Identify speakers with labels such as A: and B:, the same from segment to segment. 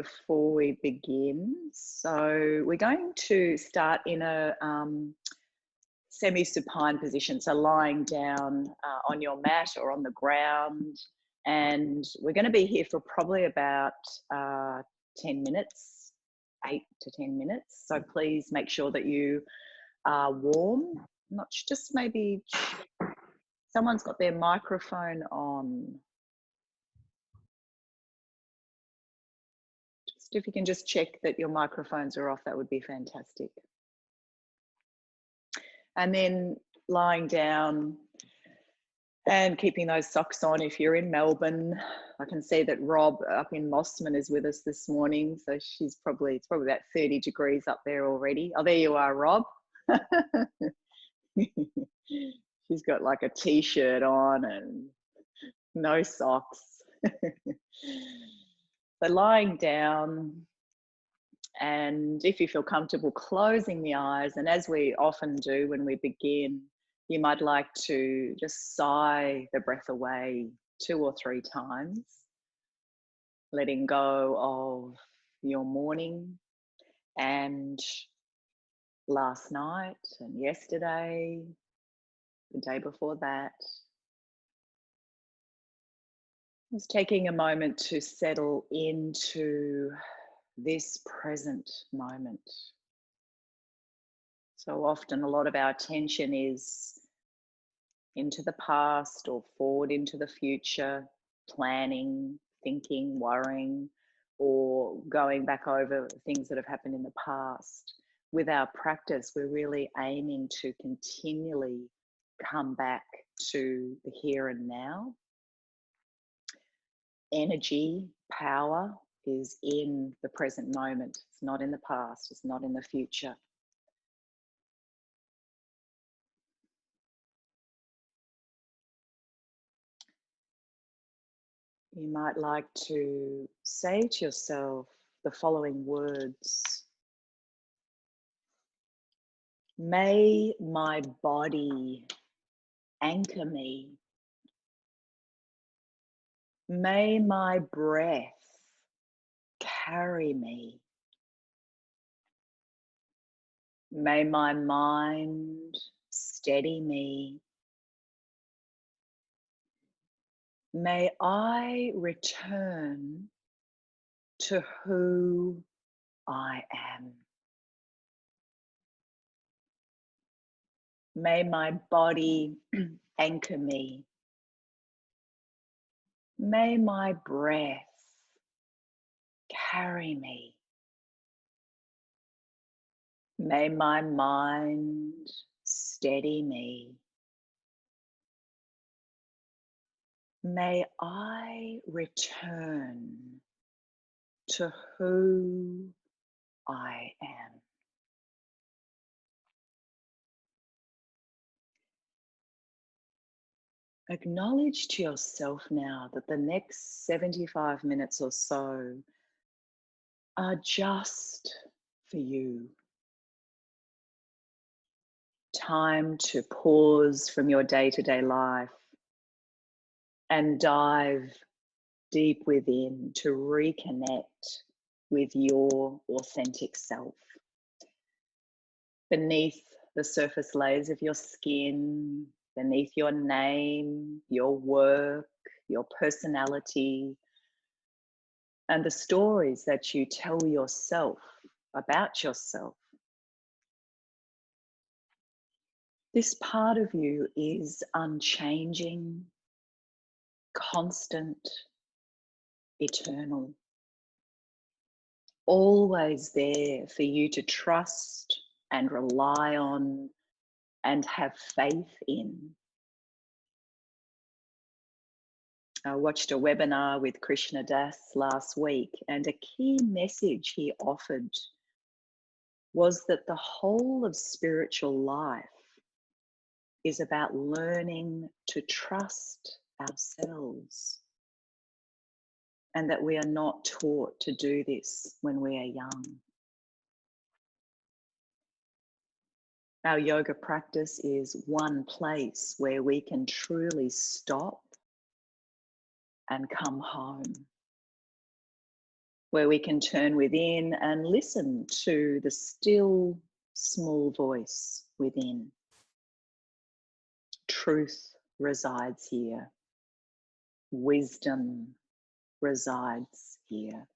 A: before we begin. So we're going to start in a semi-supine position, so lying down on your mat or on the ground, and we're going to be here for probably about 10 minutes, 8 to 10 minutes. So please make sure that you are warm. Not just maybe someone's got their microphone on. Just if you can just check that your microphones are off, that would be fantastic. And then lying down and keeping those socks on. If you're in Melbourne, I can see that Rob up in Mossman is with us this morning. So it's probably about 30 degrees up there already. Oh, there you are, Rob. She's got like a t-shirt on and no socks. So lying down, and if you feel comfortable, closing the eyes, and as we often do when we begin, you might like to just sigh the breath away 2 or 3 times, letting go of your morning and last night and yesterday, the day before that. Just taking a moment to settle into this present moment. So often a lot of our attention is into the past or forward into the future, planning, thinking, worrying, or going back over things that have happened in the past. With our practice, we're really aiming to continually come back to the here and now. Energy, power is in the present moment. It's not in the past, it's not in the future. You might like to say to yourself the following words. May my body anchor me. May my breath carry me. May my mind steady me. May I return to who I am. May my body anchor me. May my breath carry me. May my mind steady me. May I return to who I am. Acknowledge to yourself now that the next 75 minutes or so are just for you. Time to pause from your day-to-day life and dive deep within to reconnect with your authentic self. Beneath the surface layers of your skin, beneath your name, your work, your personality, and the stories that you tell yourself about yourself. This part of you is unchanging, constant, eternal. Always there for you to trust and rely on and have faith in. I watched a webinar with Krishna Das last week, and a key message he offered was that the whole of spiritual life is about learning to trust ourselves, and that we are not taught to do this when we are young. Our yoga practice is one place where we can truly stop and come home. where we can turn within and listen to the still, small voice within. Truth resides here. Wisdom resides here.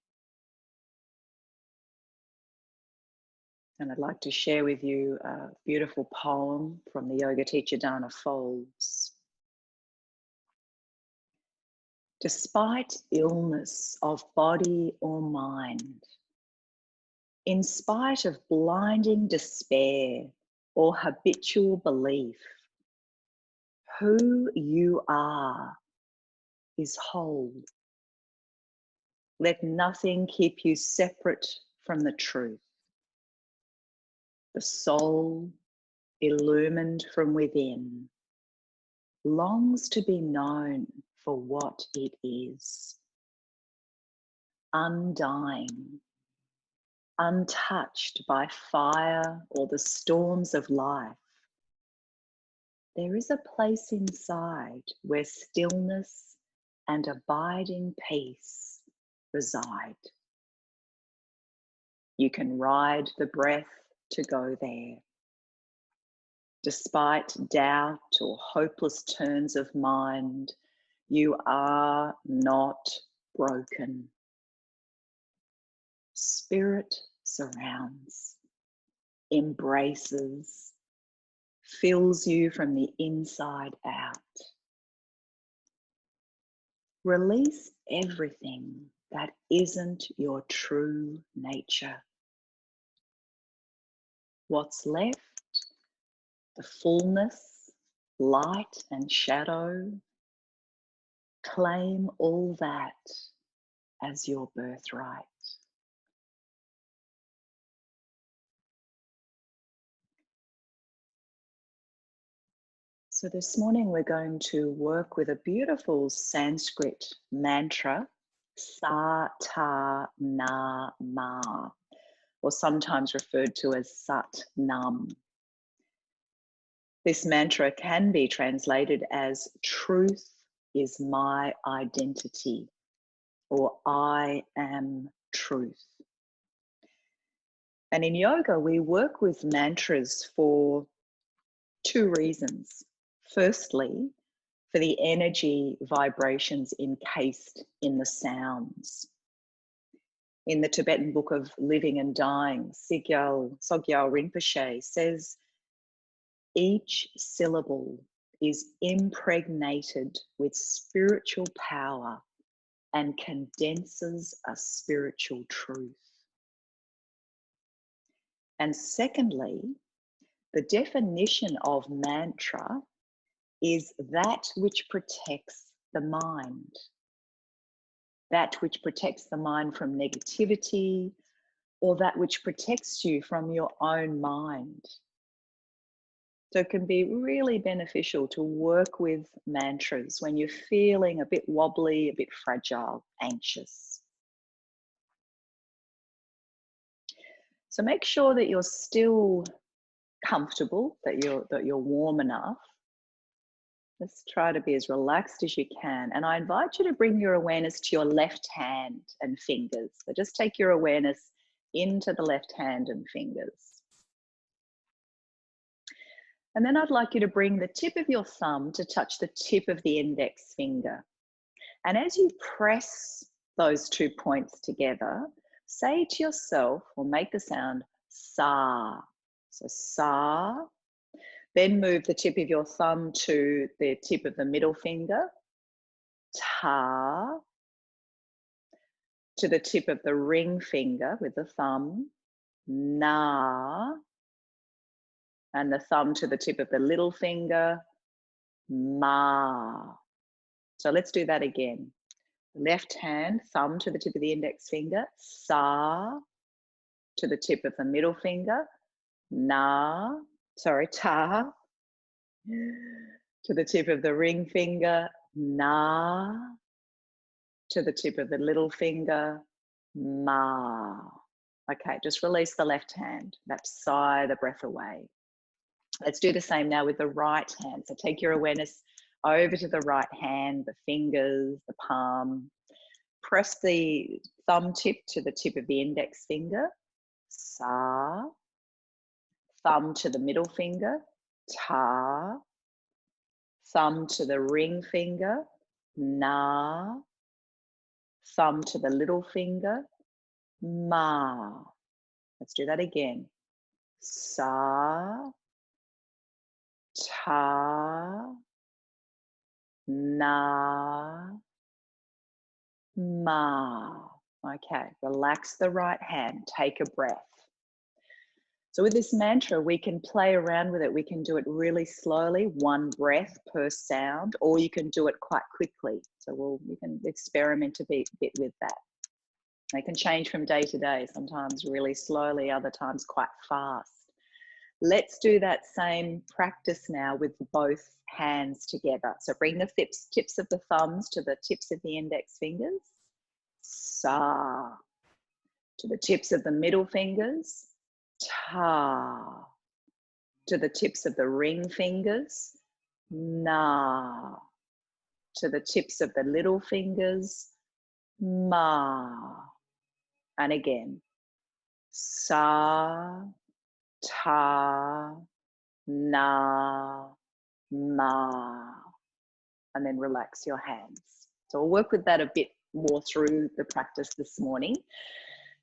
A: And I'd like to share with you a beautiful poem from the yoga teacher Dana Folds. Despite illness of body or mind, in spite of blinding despair or habitual belief, who you are is whole. Let nothing keep you separate from the truth. The soul, illumined from within, longs to be known for what it is. Undying, untouched by fire or the storms of life, there is a place inside where stillness and abiding peace reside. You can ride the breath to go there. Despite doubt or hopeless turns of mind, you are not broken. Spirit surrounds, embraces, fills you from the inside out. Release everything that isn't your true nature. What's left? The fullness, light and shadow. Claim all that as your birthright. So this morning we're going to work with a beautiful Sanskrit mantra, Sa Ta Na Ma, or sometimes referred to as Sat Nam. This mantra can be translated as truth is my identity, or I am truth. And in yoga, we work with mantras for two reasons. Firstly, for the energy vibrations encased in the sounds. In the Tibetan Book of Living and Dying, Sogyal Rinpoche says, each syllable is impregnated with spiritual power and condenses a spiritual truth. And secondly, the definition of mantra is that which protects the mind. That which protects the mind from negativity, or that which protects you from your own mind. So it can be really beneficial to work with mantras when you're feeling a bit wobbly, a bit fragile, anxious. So make sure that you're still comfortable, that you're warm enough. Let's try to be as relaxed as you can. And I invite you to bring your awareness to your left hand and fingers. So just take your awareness into the left hand and fingers. And then I'd like you to bring the tip of your thumb to touch the tip of the index finger. And as you press those 2 points together, say to yourself, or make the sound sa. So sa. Then move the tip of your thumb to the tip of the middle finger. Ta. To the tip of the ring finger with the thumb. Na. And the thumb to the tip of the little finger. Ma. So let's do that again. Left hand, thumb to the tip of the index finger. Sa. To the tip of the middle finger. Na. Ta. To the tip of the ring finger. Na. To the tip of the little finger. Ma. Okay, just release the left hand. That's sigh the breath away. Let's do the same now with the right hand. So take your awareness over to the right hand, the fingers, the palm. Press the thumb tip to the tip of the index finger. Sa. Thumb to the middle finger. Ta. Thumb to the ring finger. Na. Thumb to the little finger. Ma. Let's do that again. Sa. Ta. Na. Ma. Okay, relax the right hand, take a breath. So with this mantra, we can play around with it. We can do it really slowly, one breath per sound, or you can do it quite quickly. So we can experiment a bit with that. They can change from day to day, sometimes really slowly, other times quite fast. Let's do that same practice now with both hands together. So bring the tips of the thumbs to the tips of the index fingers. Sa. To the tips of the middle fingers. Ta. To the tips of the ring fingers. Na. To the tips of the little fingers. Ma. And again. Sa. Ta. Na. Ma. And then relax your hands. So we'll work with that a bit more through the practice this morning.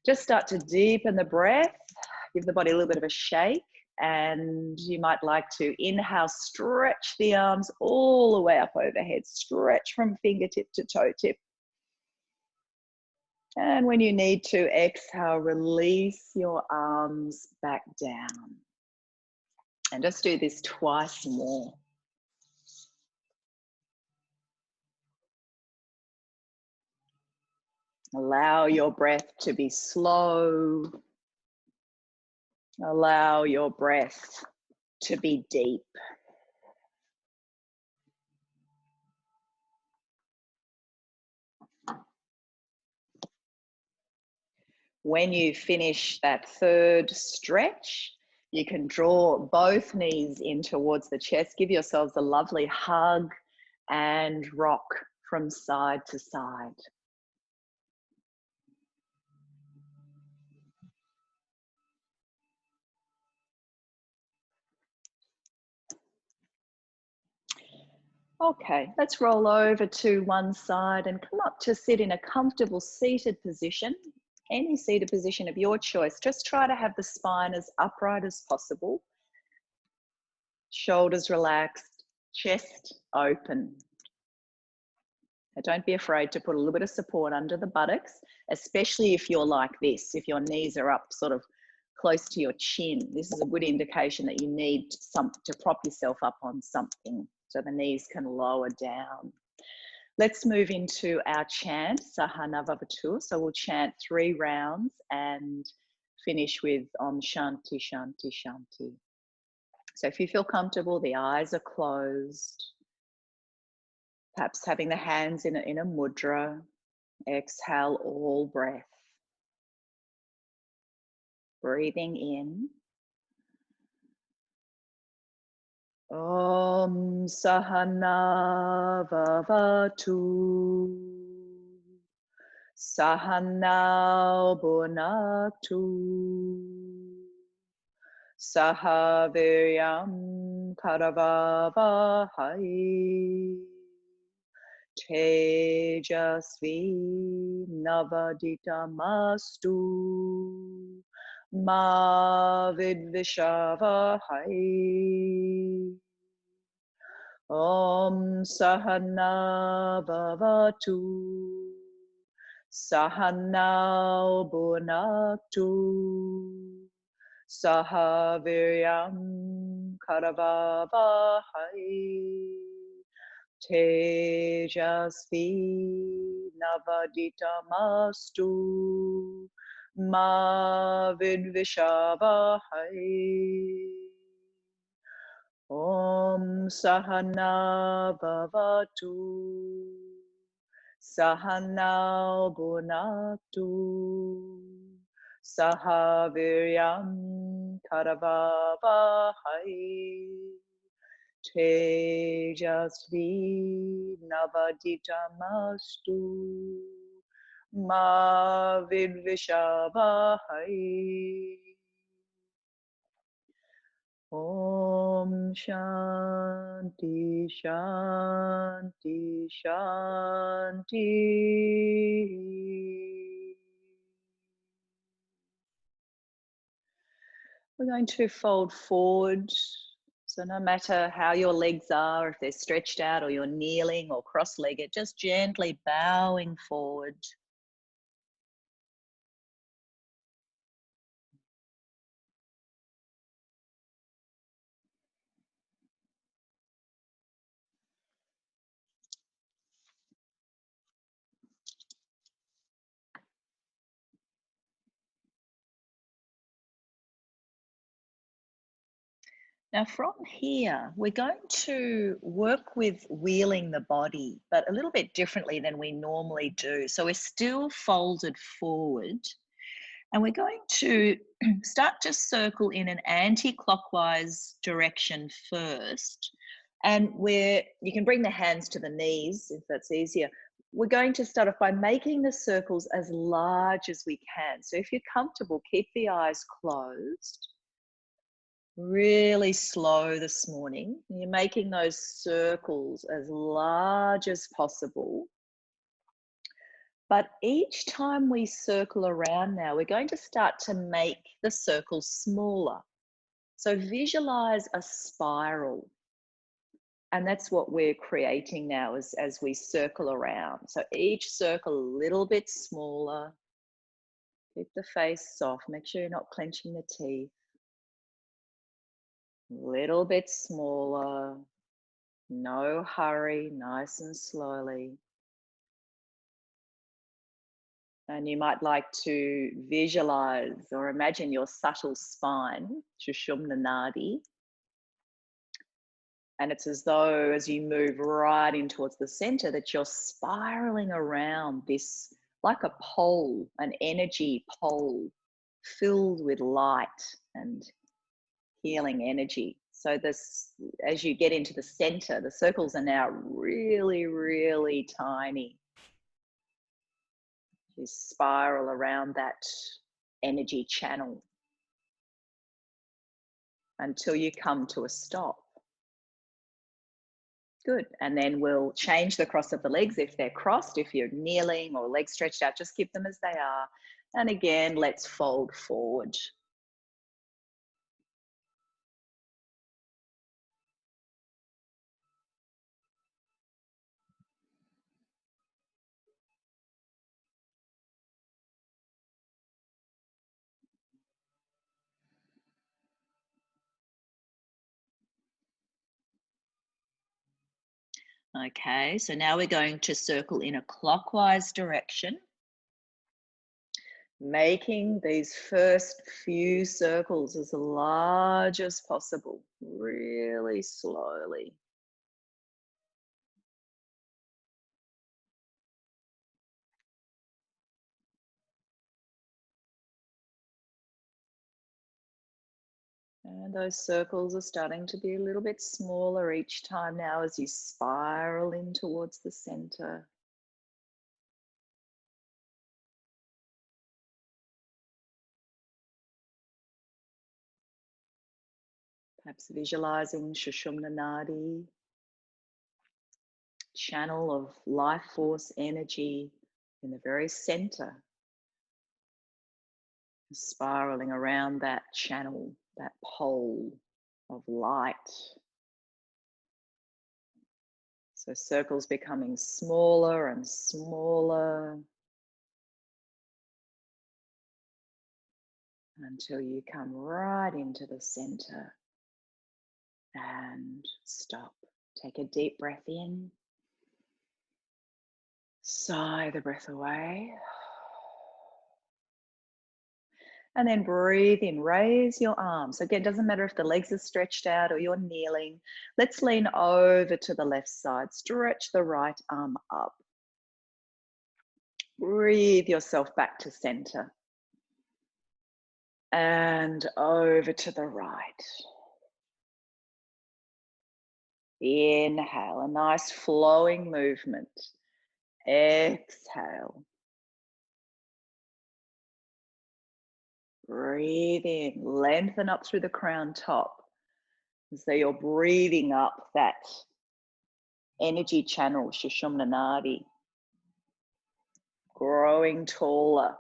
A: Just start to deepen the breath, give the body a little bit of a shake, and you might like to inhale, stretch the arms all the way up overhead, stretch from fingertip to toe tip. And when you need to exhale, release your arms back down. And just do this twice more. Allow your breath to be slow. Allow your breath to be deep. When you finish that third stretch, you can draw both knees in towards the chest. Give yourselves a lovely hug and rock from side to side. Okay, let's roll over to one side and come up to sit in a comfortable seated position. Any seated position of your choice. Just try to have the spine as upright as possible. Shoulders relaxed, chest open. Now don't be afraid to put a little bit of support under the buttocks, especially if you're like this, if your knees are up sort of close to your chin. This is a good indication that you need to prop yourself up on something so the knees can lower down. Let's move into our chant, Sahana Vavatu. So we'll chant 3 rounds and finish with Om Shanti, Shanti, Shanti. So if you feel comfortable, the eyes are closed. Perhaps having the hands in a mudra. Exhale all breath. Breathing in. Om Sahana Vavatu. Sahana Bhunaktu. Sahaviryam Karavavahai. Tejasvi Navaditamastu. Ma Vidvishavahai. Om Sahana Bhavatu. Sahana Bhunaktu. Sahaviryam Karavavahai. Tejasvi Navaditamastu. Ma Vidvishavahai. Om Sahana Bhavatu. Sahana Bhunaktu. Sahaviryam Karavavahai. Tejasvi Navaditamastu. ma vidvishabhai. Om Shanti Shanti Shanti. We're going to fold forward. So no matter how your legs are, if they're stretched out or you're kneeling or cross-legged, just gently bowing forward. Now from here, we're going to work with wheeling the body, but a little bit differently than we normally do. So we're still folded forward, and we're going to start to circle in an anti-clockwise direction first. And you can bring the hands to the knees if that's easier. We're going to start off by making the circles as large as we can. So if you're comfortable, keep the eyes closed. Really slow this morning. You're making those circles as large as possible. But each time we circle around now, we're going to start to make the circle smaller. So visualize a spiral. And that's what we're creating now as we circle around. So each circle a little bit smaller. Keep the face soft. Make sure you're not clenching the teeth. Little bit smaller. No hurry, nice and slowly. And you might like to visualize or imagine your subtle spine, Sushumna Nadi. And it's as though as you move right in towards the center that you're spiraling around this like a pole, an energy pole filled with light and healing energy. So this, as you get into the center, the circles are now really, really tiny. You spiral around that energy channel until you come to a stop. Good. And then we'll change the cross of the legs if they're crossed. If you're kneeling or legs stretched out, just keep them as they are. And again, let's fold forward. Okay, so now we're going to circle in a clockwise direction, making these first few circles as large as possible, really slowly. And those circles are starting to be a little bit smaller each time now as you spiral in towards the center. Perhaps visualizing Sushumna Nadi, channel of life force energy in the very center, spiraling around that channel, that pole of light. So circles becoming smaller and smaller until you come right into the center and stop. Take a deep breath in. Sigh the breath away. And then breathe in, raise your arms. Again, it doesn't matter if the legs are stretched out or you're kneeling. Let's lean over to the left side. Stretch the right arm up. Breathe yourself back to center. And over to the right. Inhale, a nice flowing movement. Exhale. Breathe in, lengthen up through the crown top. So you're breathing up that energy channel, Sushumna Nadi, growing taller.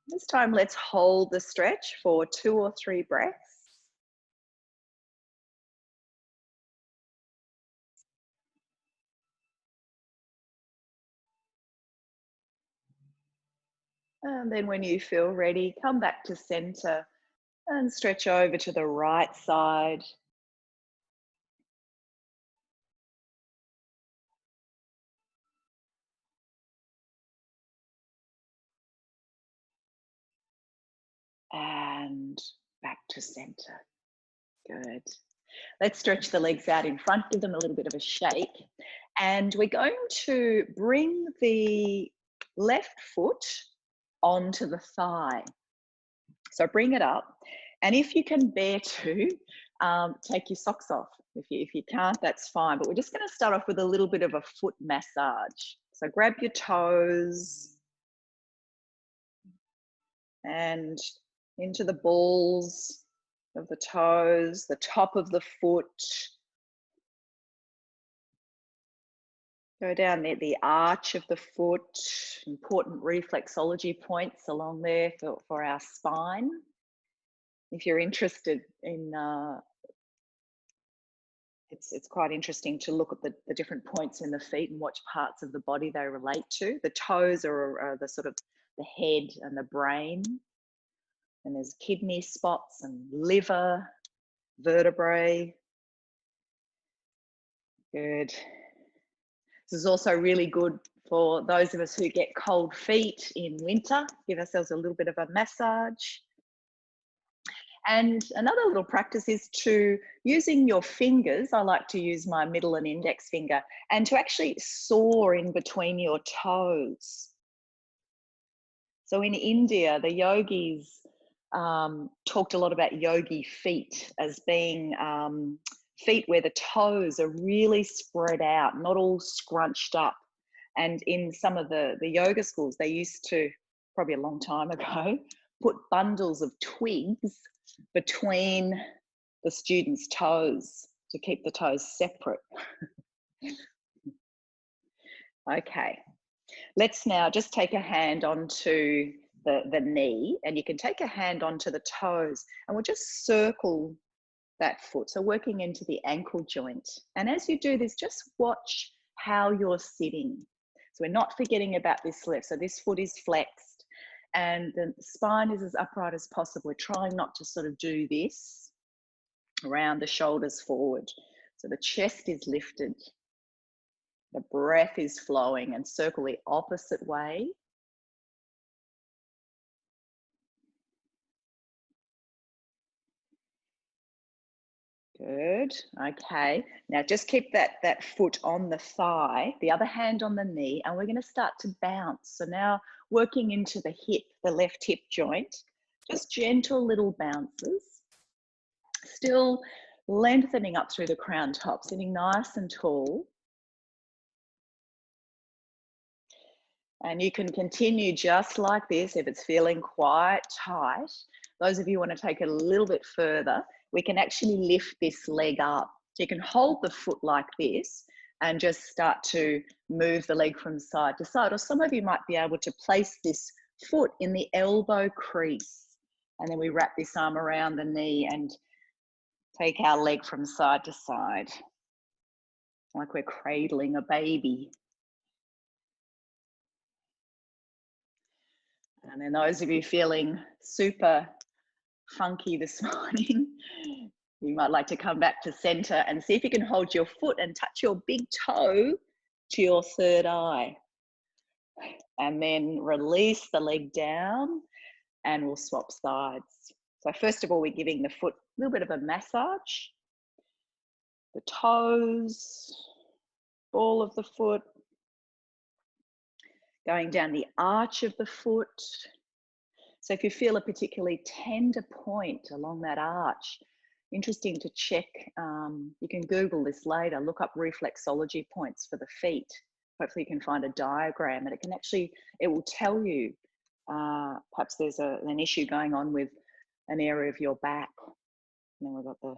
A: This time, let's hold the stretch for 2 or 3 breaths. And then when you feel ready, come back to center and stretch over to the right side. And back to center. Good. Let's stretch the legs out in front, give them a little bit of a shake. And we're going to bring the left foot onto the thigh. So bring it up. And if you can bear to, take your socks off. If you can't, that's fine. But we're just going to start off with a little bit of a foot massage. So grab your toes and into the balls of the toes, the top of the foot. Go down there, the arch of the foot, important reflexology points along there for our spine. If you're interested in, it's quite interesting to look at the different points in the feet and which parts of the body they relate to. The toes are the sort of the head and the brain. And there's kidney spots and liver, vertebrae. Good. This is also really good for those of us who get cold feet in winter. Give ourselves a little bit of a massage. And another little practice is to using your fingers. I like to use my middle and index finger and to actually soar in between your toes. So in India, the yogis talked a lot about yogi feet as being feet where the toes are really spread out, not all scrunched up. And in some of the yoga schools, they used to, probably a long time ago, put bundles of twigs between the students' toes to keep the toes separate. Okay, let's now just take a hand onto the knee, and you can take a hand onto the toes, and we'll just circle that foot. So working into the ankle joint. And as you do this, just watch how you're sitting. So we're not forgetting about this lift. So this foot is flexed and the spine is as upright as possible. We're trying not to sort of do this around the shoulders forward. So the chest is lifted. The breath is flowing, and circle the opposite way. Good. Okay. Now just keep that foot on the thigh, the other hand on the knee, and we're going to start to bounce. So now working into the hip, the left hip joint, just gentle little bounces. Still lengthening up through the crown top, sitting nice and tall. And you can continue just like this if it's feeling quite tight. Those of you who want to take it a little bit further, we can actually lift this leg up. So you can hold the foot like this and just start to move the leg from side to side. Or some of you might be able to place this foot in the elbow crease. And then we wrap this arm around the knee and take our leg from side to side, like we're cradling a baby. And then those of you feeling super funky this morning, you might like to come back to center and see if you can hold your foot and touch your big toe to your third eye. And then release the leg down and we'll swap sides. So first of all, we're giving the foot a little bit of a massage. The toes, ball of the foot, going down the arch of the foot. So if you feel a particularly tender point along that arch, interesting to check, you can Google this later, look up reflexology points for the feet. Hopefully you can find a diagram and it will tell you perhaps there's an issue going on with an area of your back. And then we've got the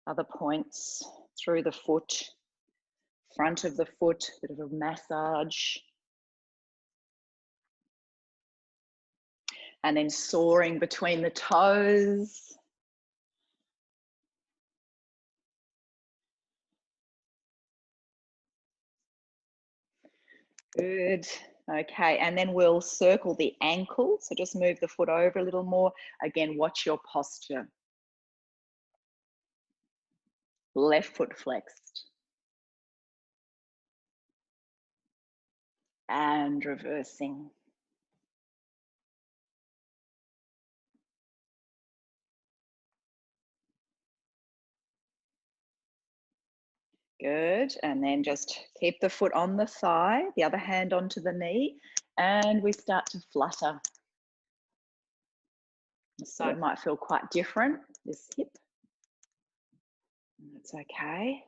A: other points through the foot, front of the foot, bit of a massage. And then soaring between the toes. Good. Okay, and then we'll circle the ankle. So just move the foot over a little more. Again, watch your posture. Left foot flexed. And reversing. Good, and then just keep the foot on the thigh, the other hand onto the knee, and we start to flutter. The side might feel quite different, this hip. That's okay.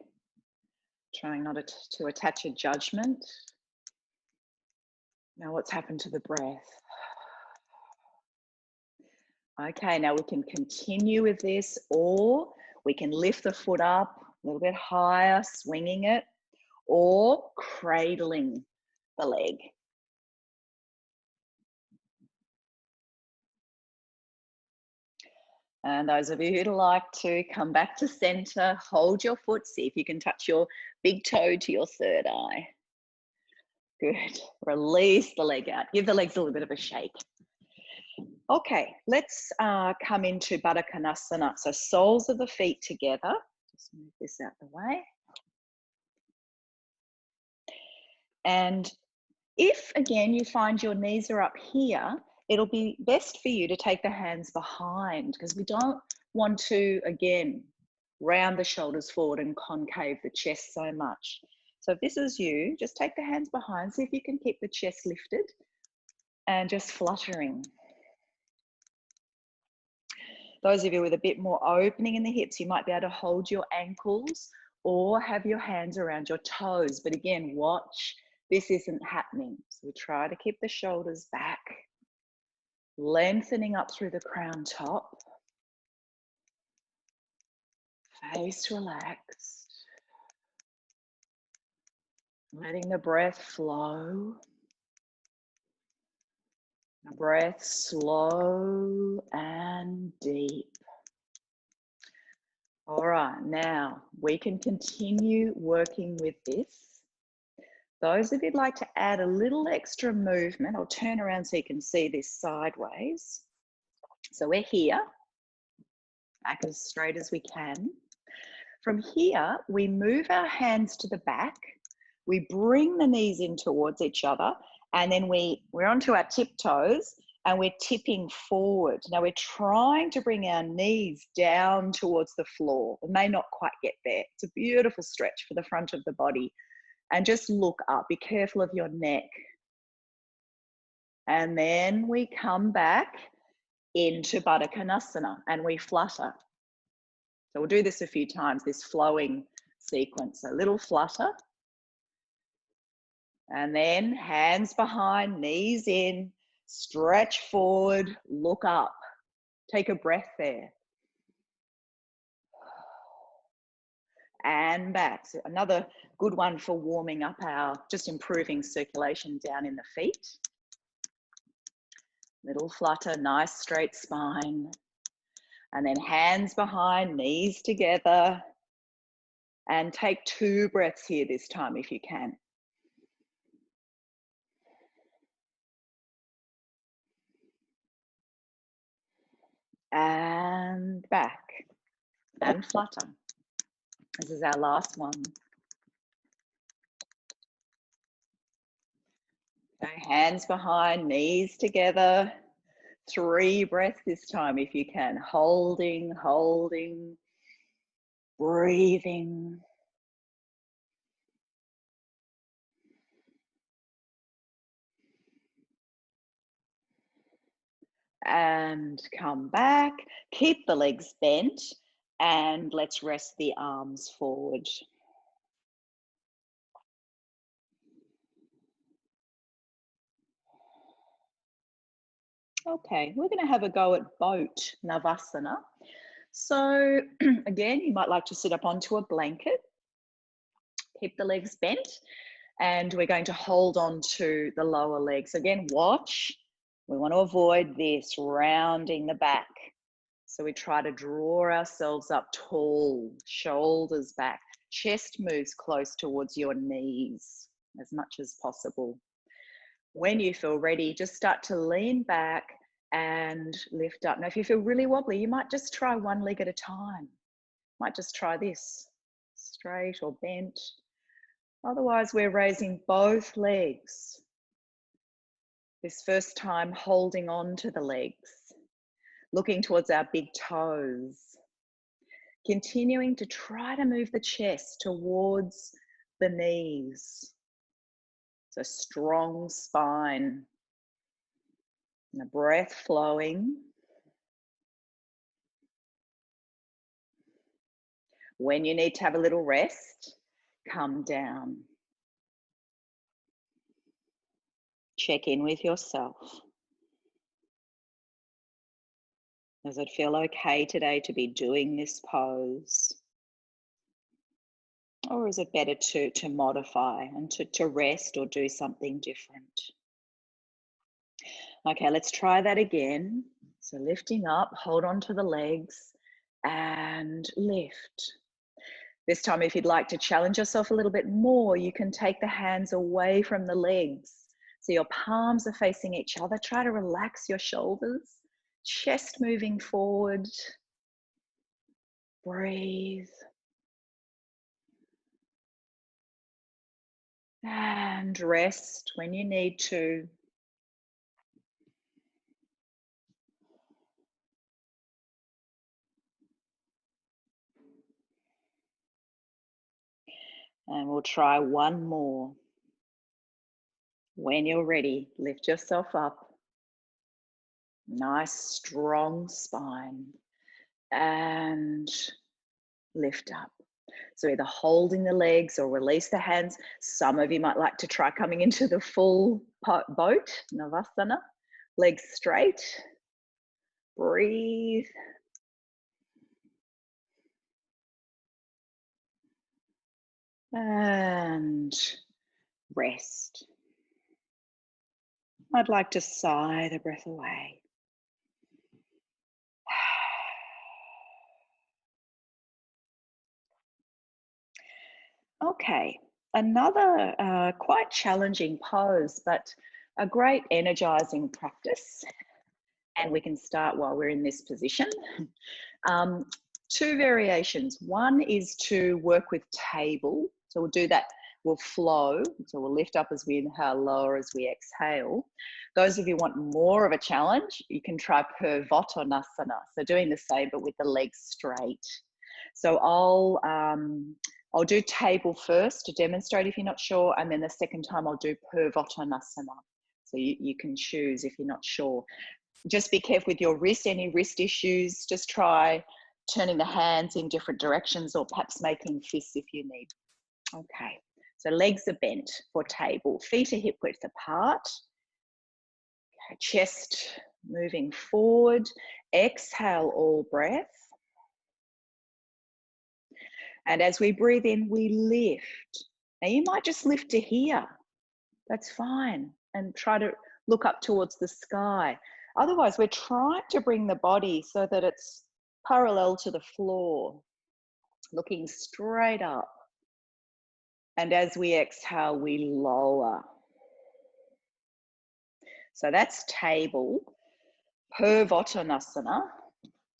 A: Trying not to attach a judgment. Now what's happened to the breath? Okay, now we can continue with this, or we can lift the foot up a little bit higher, swinging it, or cradling the leg. And those of you who'd like to come back to center, hold your foot, see if you can touch your big toe to your third eye. Good. Release the leg out. Give the legs a little bit of a shake. Okay, let's come into Baddha Konasana. So soles of the feet together. Just move this out the way. And if, again, you find your knees are up here, it'll be best for you to take the hands behind, because we don't want to, again, round the shoulders forward and concave the chest so much. So if this is you, just take the hands behind, see if you can keep the chest lifted and just fluttering. Those of you with a bit more opening in the hips, you might be able to hold your ankles or have your hands around your toes. But again, watch, this isn't happening. So we try to keep the shoulders back, lengthening up through the crown top. Face relaxed. Letting the breath flow. The breath slow and deep. All right, now we can continue working with this. Those of you'd like to add a little extra movement, I'll turn around so you can see this sideways. So we're here, back as straight as we can. From here, we move our hands to the back. We bring the knees in towards each other, and then we're onto our tiptoes and we're tipping forward. Now we're trying to bring our knees down towards the floor. We may not quite get there. It's a beautiful stretch for the front of the body. And just look up, be careful of your neck. And then we come back into Baddha Konasana and we flutter. So we'll do this a few times, this flowing sequence. A little flutter. And then hands behind, knees in, stretch forward, look up. Take a breath there. And back. So another good one for warming up just improving circulation down in the feet. Little flutter, nice straight spine. And then hands behind, knees together. And take 2 breaths here this time if you can. And back. And flutter. This is our last one. Okay, hands behind, knees together. 3 breaths this time if you can. Holding, holding, breathing. And come back. Keep the legs bent and let's rest the arms forward. Okay, we're going to have a go at boat Navasana. So again, you might like to sit up onto a blanket, keep the legs bent, and we're going to hold on to the lower legs. Again, watch. We want to avoid this, rounding the back. So we try to draw ourselves up tall, shoulders back, chest moves close towards your knees as much as possible. When you feel ready, just start to lean back and lift up. Now, if you feel really wobbly, you might just try one leg at a time. Might just try this, straight or bent. Otherwise, we're raising both legs. This first time, holding on to the legs, looking towards our big toes. Continuing to try to move the chest towards the knees. It's a strong spine. And the breath flowing. When you need to have a little rest, come down. Check in with yourself. Does it feel okay today to be doing this pose? Or is it better to modify and to rest or do something different? Okay, let's try that again. So lifting up, hold on to the legs and lift. This time, if you'd like to challenge yourself a little bit more, you can take the hands away from the legs. So your palms are facing each other. Try to relax your shoulders, chest moving forward. Breathe. And rest when you need to. And we'll try one more. When you're ready, lift yourself up. Nice, strong spine. And lift up. So either holding the legs or release the hands. Some of you might like to try coming into the full boat, Navasana. Legs straight. Breathe. And rest. I'd like to sigh the breath away. Okay, another quite challenging pose, but a great energizing practice. And we can start while we're in this position. Two variations. One is to work with table. So we'll do that, we'll flow. So we'll lift up as we inhale, lower as we exhale. Those of you who want more of a challenge, you can try Baddha Konasana. So doing the same, but with the legs straight. So I'll do table first to demonstrate if you're not sure, and then the second time I'll do Baddha Konasana. So you can choose if you're not sure. Just be careful with your wrist, any wrist issues. Just try turning the hands in different directions or perhaps making fists if you need. Okay, so legs are bent for table. Feet are hip width apart. Okay, chest moving forward. Exhale all breath. And as we breathe in, we lift. Now you might just lift to here. That's fine. And try to look up towards the sky. Otherwise, we're trying to bring the body so that it's parallel to the floor, looking straight up. And as we exhale, we lower. So that's table. Purvottanasana.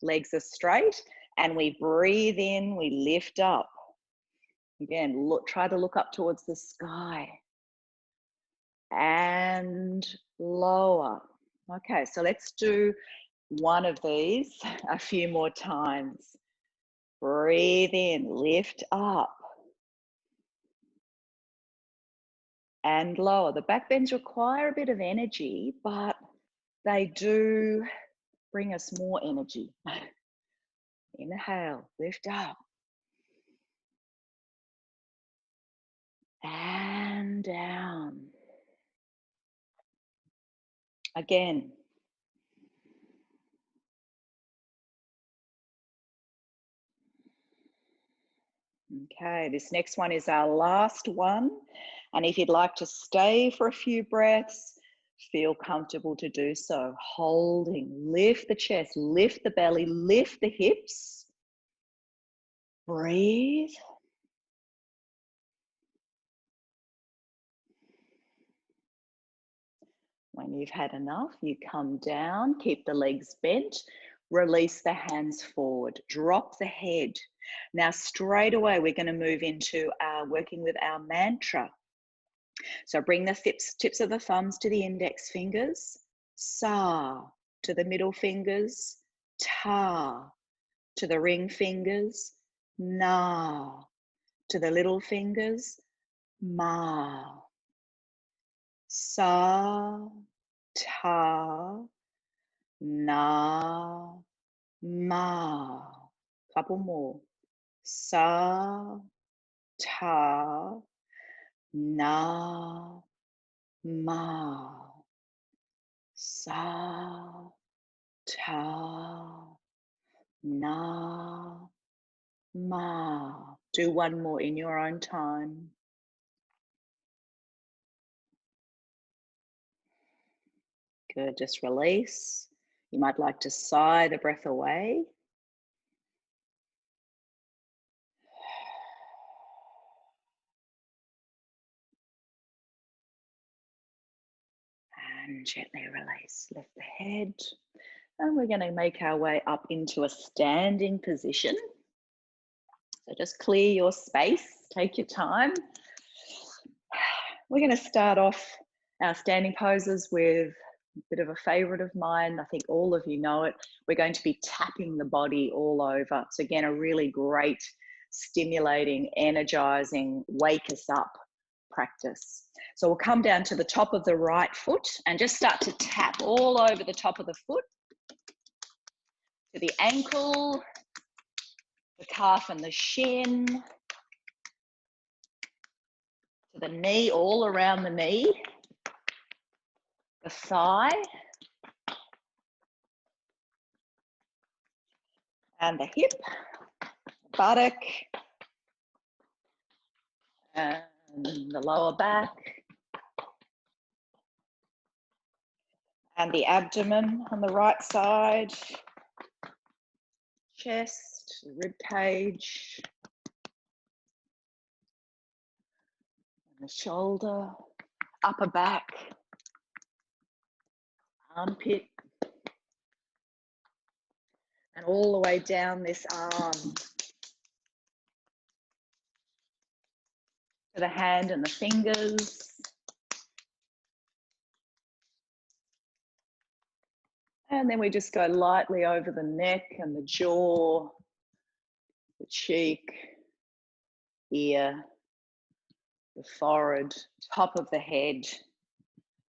A: Legs are straight. And we breathe in, we lift up. Again, try to look up towards the sky. And lower. Okay, so let's do one of these a few more times. Breathe in, lift up. And lower. The back bends require a bit of energy, but they do bring us more energy. Inhale, lift up. And down. Again, Okay, this next one is our last one. And if you'd like to stay for a few breaths, feel comfortable to do so. Holding, lift the chest, lift the belly, lift the hips. Breathe. When you've had enough, you come down, keep the legs bent, release the hands forward, drop the head. Now, straight away, we're going to move into working with our mantra. So bring the tips of the thumbs to the index fingers, sa to the middle fingers, ta to the ring fingers, na to the little fingers, ma. Sa, ta, na, ma. Couple more. Sa, ta, na, ma. Sa, ta, na, ma. Do one more in your own time. Good, just release. You might like to sigh the breath away. And gently release, lift the head. And we're going to make our way up into a standing position. So just clear your space, take your time. We're going to start off our standing poses with a bit of a favorite of mine. I think all of you know it. We're going to be tapping the body all over. So again, a really great, stimulating, energizing, wake us up practice. So we'll come down to the top of the right foot and just start to tap all over the top of the foot, to the ankle, the calf and the shin, to the knee, all around the knee, the thigh, and the hip, buttock, and the lower back, and the abdomen on the right side, chest, rib cage, and the shoulder, upper back, armpit, and all the way down this arm to the hand and the fingers. And then we just go lightly over the neck and the jaw, the cheek, ear, the forehead, top of the head,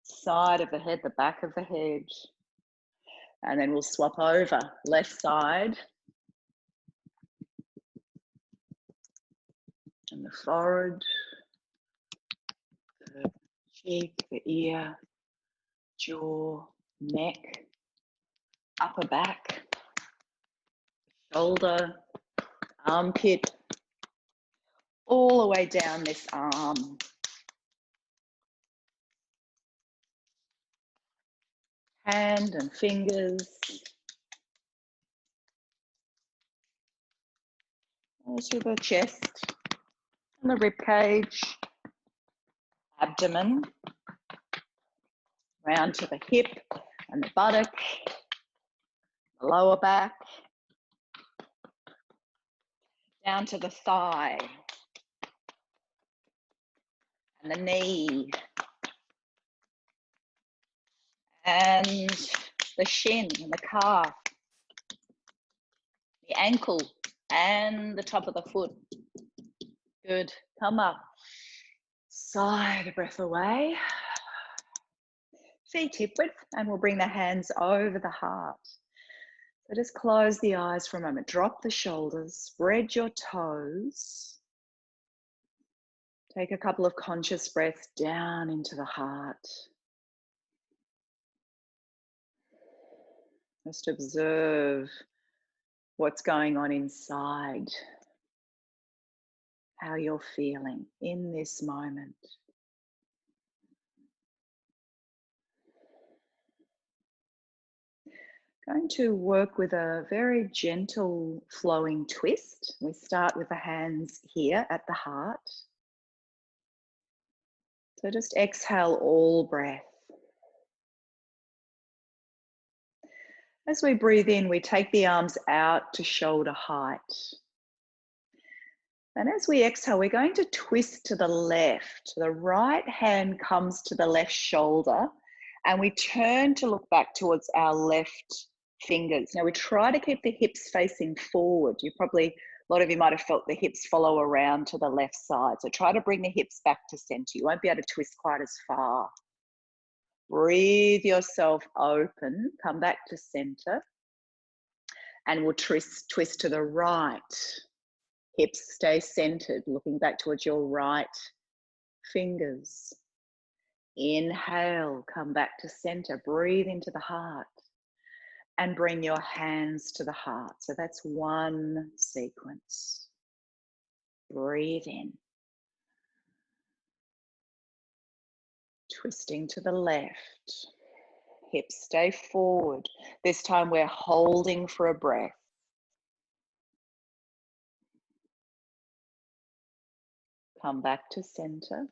A: side of the head, the back of the head. And then we'll swap over, left side. And the forehead, the cheek, the ear, jaw, neck, upper back, shoulder, armpit, all the way down this arm. Hand and fingers. To the chest and the rib cage, abdomen, round to the hip and the buttock, the lower back, down to the thigh and the knee, and the shin and the calf, the ankle and the top of the foot. Good, come up, sigh the breath away, feet hip width, and we'll bring the hands over the heart. So just close the eyes for a moment, drop the shoulders, spread your toes. Take a couple of conscious breaths down into the heart. Just observe what's going on inside. how you're feeling in this moment. Going to work with a very gentle flowing twist. We start with the hands here at the heart. So just exhale all breath. As we breathe in, we take the arms out to shoulder height. And as we exhale, we're going to twist to the left. The right hand comes to the left shoulder and we turn to look back towards our left fingers. Now we try to keep the hips facing forward. A lot of you might have felt the hips follow around to the left side. So try to bring the hips back to center. You won't be able to twist quite as far. Breathe yourself open, come back to center, and we'll twist to the right. Hips stay centered, looking back towards your right fingers. Inhale, come back to center, breathe into the heart, and bring your hands to the heart. So that's one sequence. Breathe in. Twisting to the left. Hips stay forward. This time we're holding for a breath. Come back to center.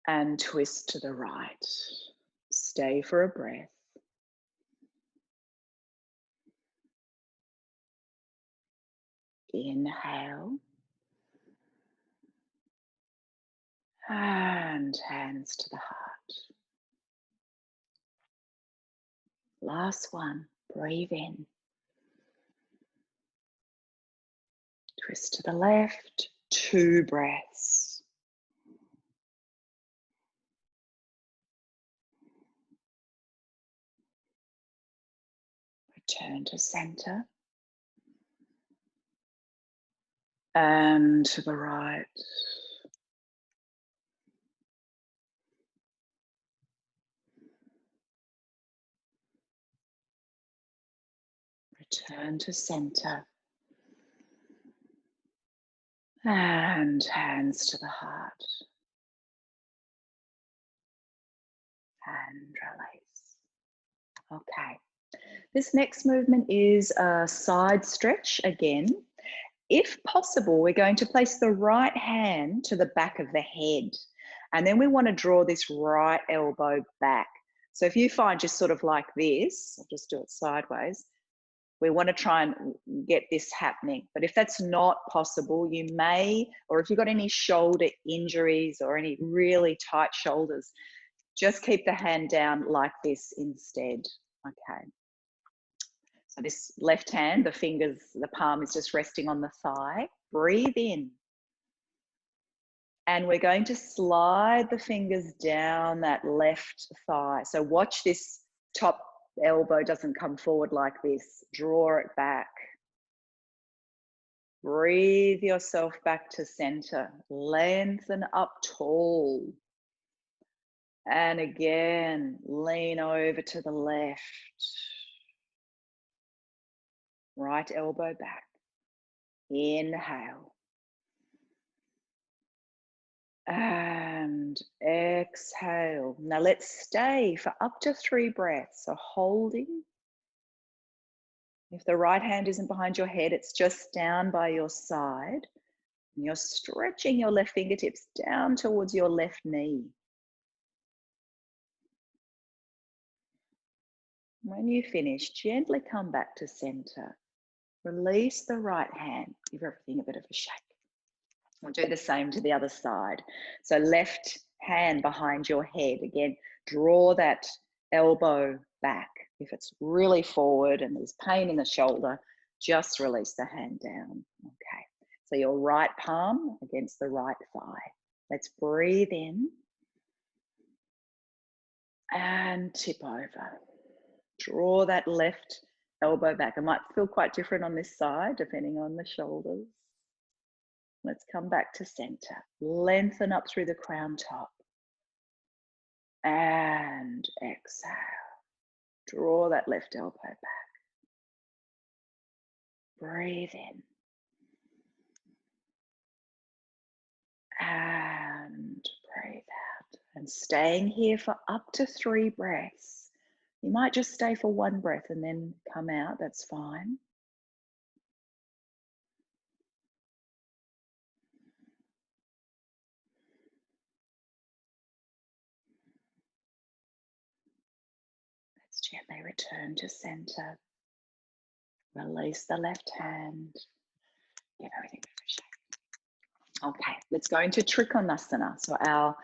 A: And twist to the right. Stay for a breath. Inhale. And hands to the heart. Last one. Breathe in. Twist to the left. 2 breaths. Return to center. And to the right. Return to center. And hands to the heart. And release. Okay. This next movement is a side stretch again. If possible, we're going to place the right hand to the back of the head. And then we want to draw this right elbow back. So if you find just sort of like this, I'll just do it sideways. We want to try and get this happening. But if that's not possible, you may, or if you've got any shoulder injuries or any really tight shoulders, just keep the hand down like this instead. Okay. So this left hand, the fingers, the palm is just resting on the thigh. Breathe in. And we're going to slide the fingers down that left thigh. So watch this top elbow doesn't come forward like this. Draw it back. Breathe yourself back to center. Lengthen up tall. And again, lean over to the left. Right elbow back. Inhale. And exhale. Now let's stay for up to 3 breaths. So holding. If the right hand isn't behind your head, it's just down by your side. And you're stretching your left fingertips down towards your left knee. When you finish, gently come back to center. Release the right hand. Give everything a bit of a shake. We'll do the same to the other side. So left hand behind your head. Again, draw that elbow back. If it's really forward and there's pain in the shoulder, just release the hand down. Okay. So your right palm against the right thigh. Let's breathe in and tip over. Draw that left elbow back. It might feel quite different on this side, depending on the shoulders. Let's come back to center. Lengthen up through the crown top. And exhale. Draw that left elbow back. Breathe in. And breathe out. And staying here for up to 3 breaths. You might just stay for 1 breath and then come out. That's fine. Let's gently return to center. Release the left hand. Give everything a shake. Okay, let's go into Trikonasana. So our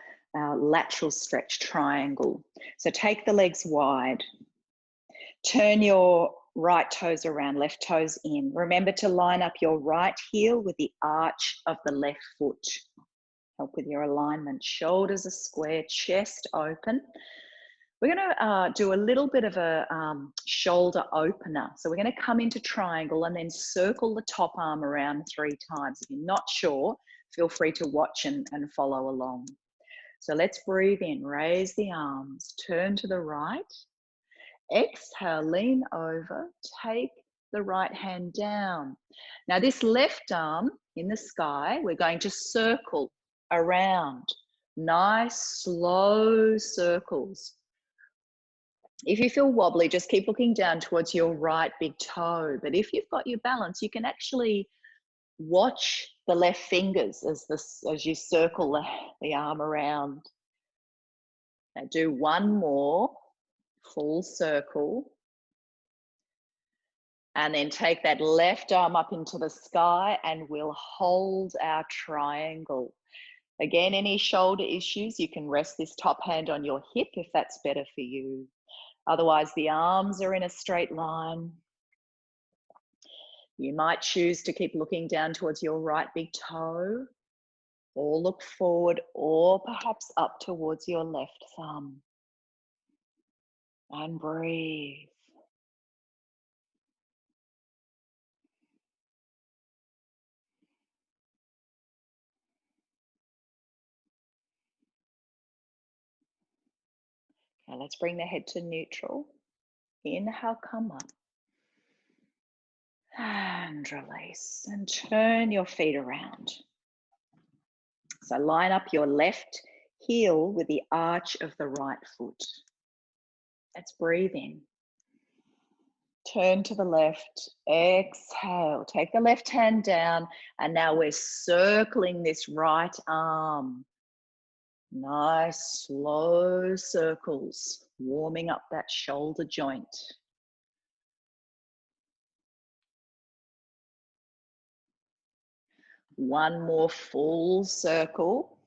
A: lateral stretch triangle. So take the legs wide. Turn your right toes around, left toes in. Remember to line up your right heel with the arch of the left foot. Help with your alignment. Shoulders are square, chest open. We're going to do a little bit of a shoulder opener. So we're going to come into triangle and then circle the top arm around 3 times. If you're not sure, feel free to watch and follow along. So let's breathe in, raise the arms, turn to the right. Exhale, lean over, take the right hand down. Now this left arm in the sky, we're going to circle around. Nice, slow circles. If you feel wobbly, just keep looking down towards your right big toe. But if you've got your balance, you can actually watch the left fingers as you circle the arm around. Now do 1 more full circle. And then take that left arm up into the sky and we'll hold our triangle. Again, any shoulder issues, you can rest this top hand on your hip if that's better for you. Otherwise, the arms are in a straight line. You might choose to keep looking down towards your right big toe, or look forward, or perhaps up towards your left thumb. And breathe. Okay, let's bring the head to neutral. Inhale, come up. And release. And turn your feet around. So line up your left heel with the arch of the right foot. Let's breathe in. Turn to the left. Exhale. Take the left hand down. And now we're circling this right arm. Nice, slow circles, warming up that shoulder joint. One more full circle.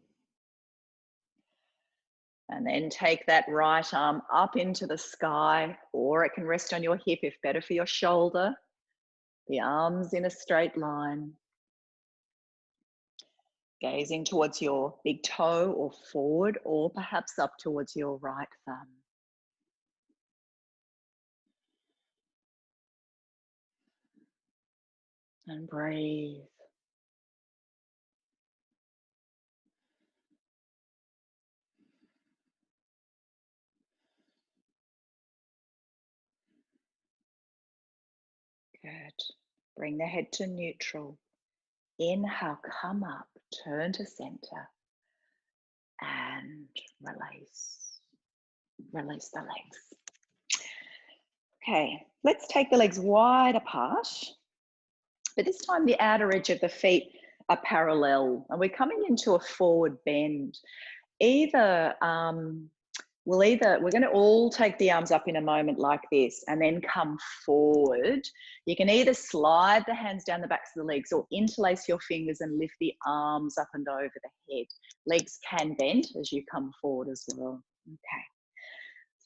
A: And then take that right arm up into the sky, or it can rest on your hip if better for your shoulder. The arms in a straight line. Gazing towards your big toe or forward, or perhaps up towards your right thumb. And breathe. Good. Bring the head to neutral. Inhale, come up, turn to center, and release. Release the legs. Okay, let's take the legs wide apart, but this time the outer edge of the feet are parallel, and we're coming into a forward bend. We're going to all take the arms up in a moment like this and then come forward. You can either slide the hands down the backs of the legs or interlace your fingers and lift the arms up and over the head. Legs can bend as you come forward as well. Okay.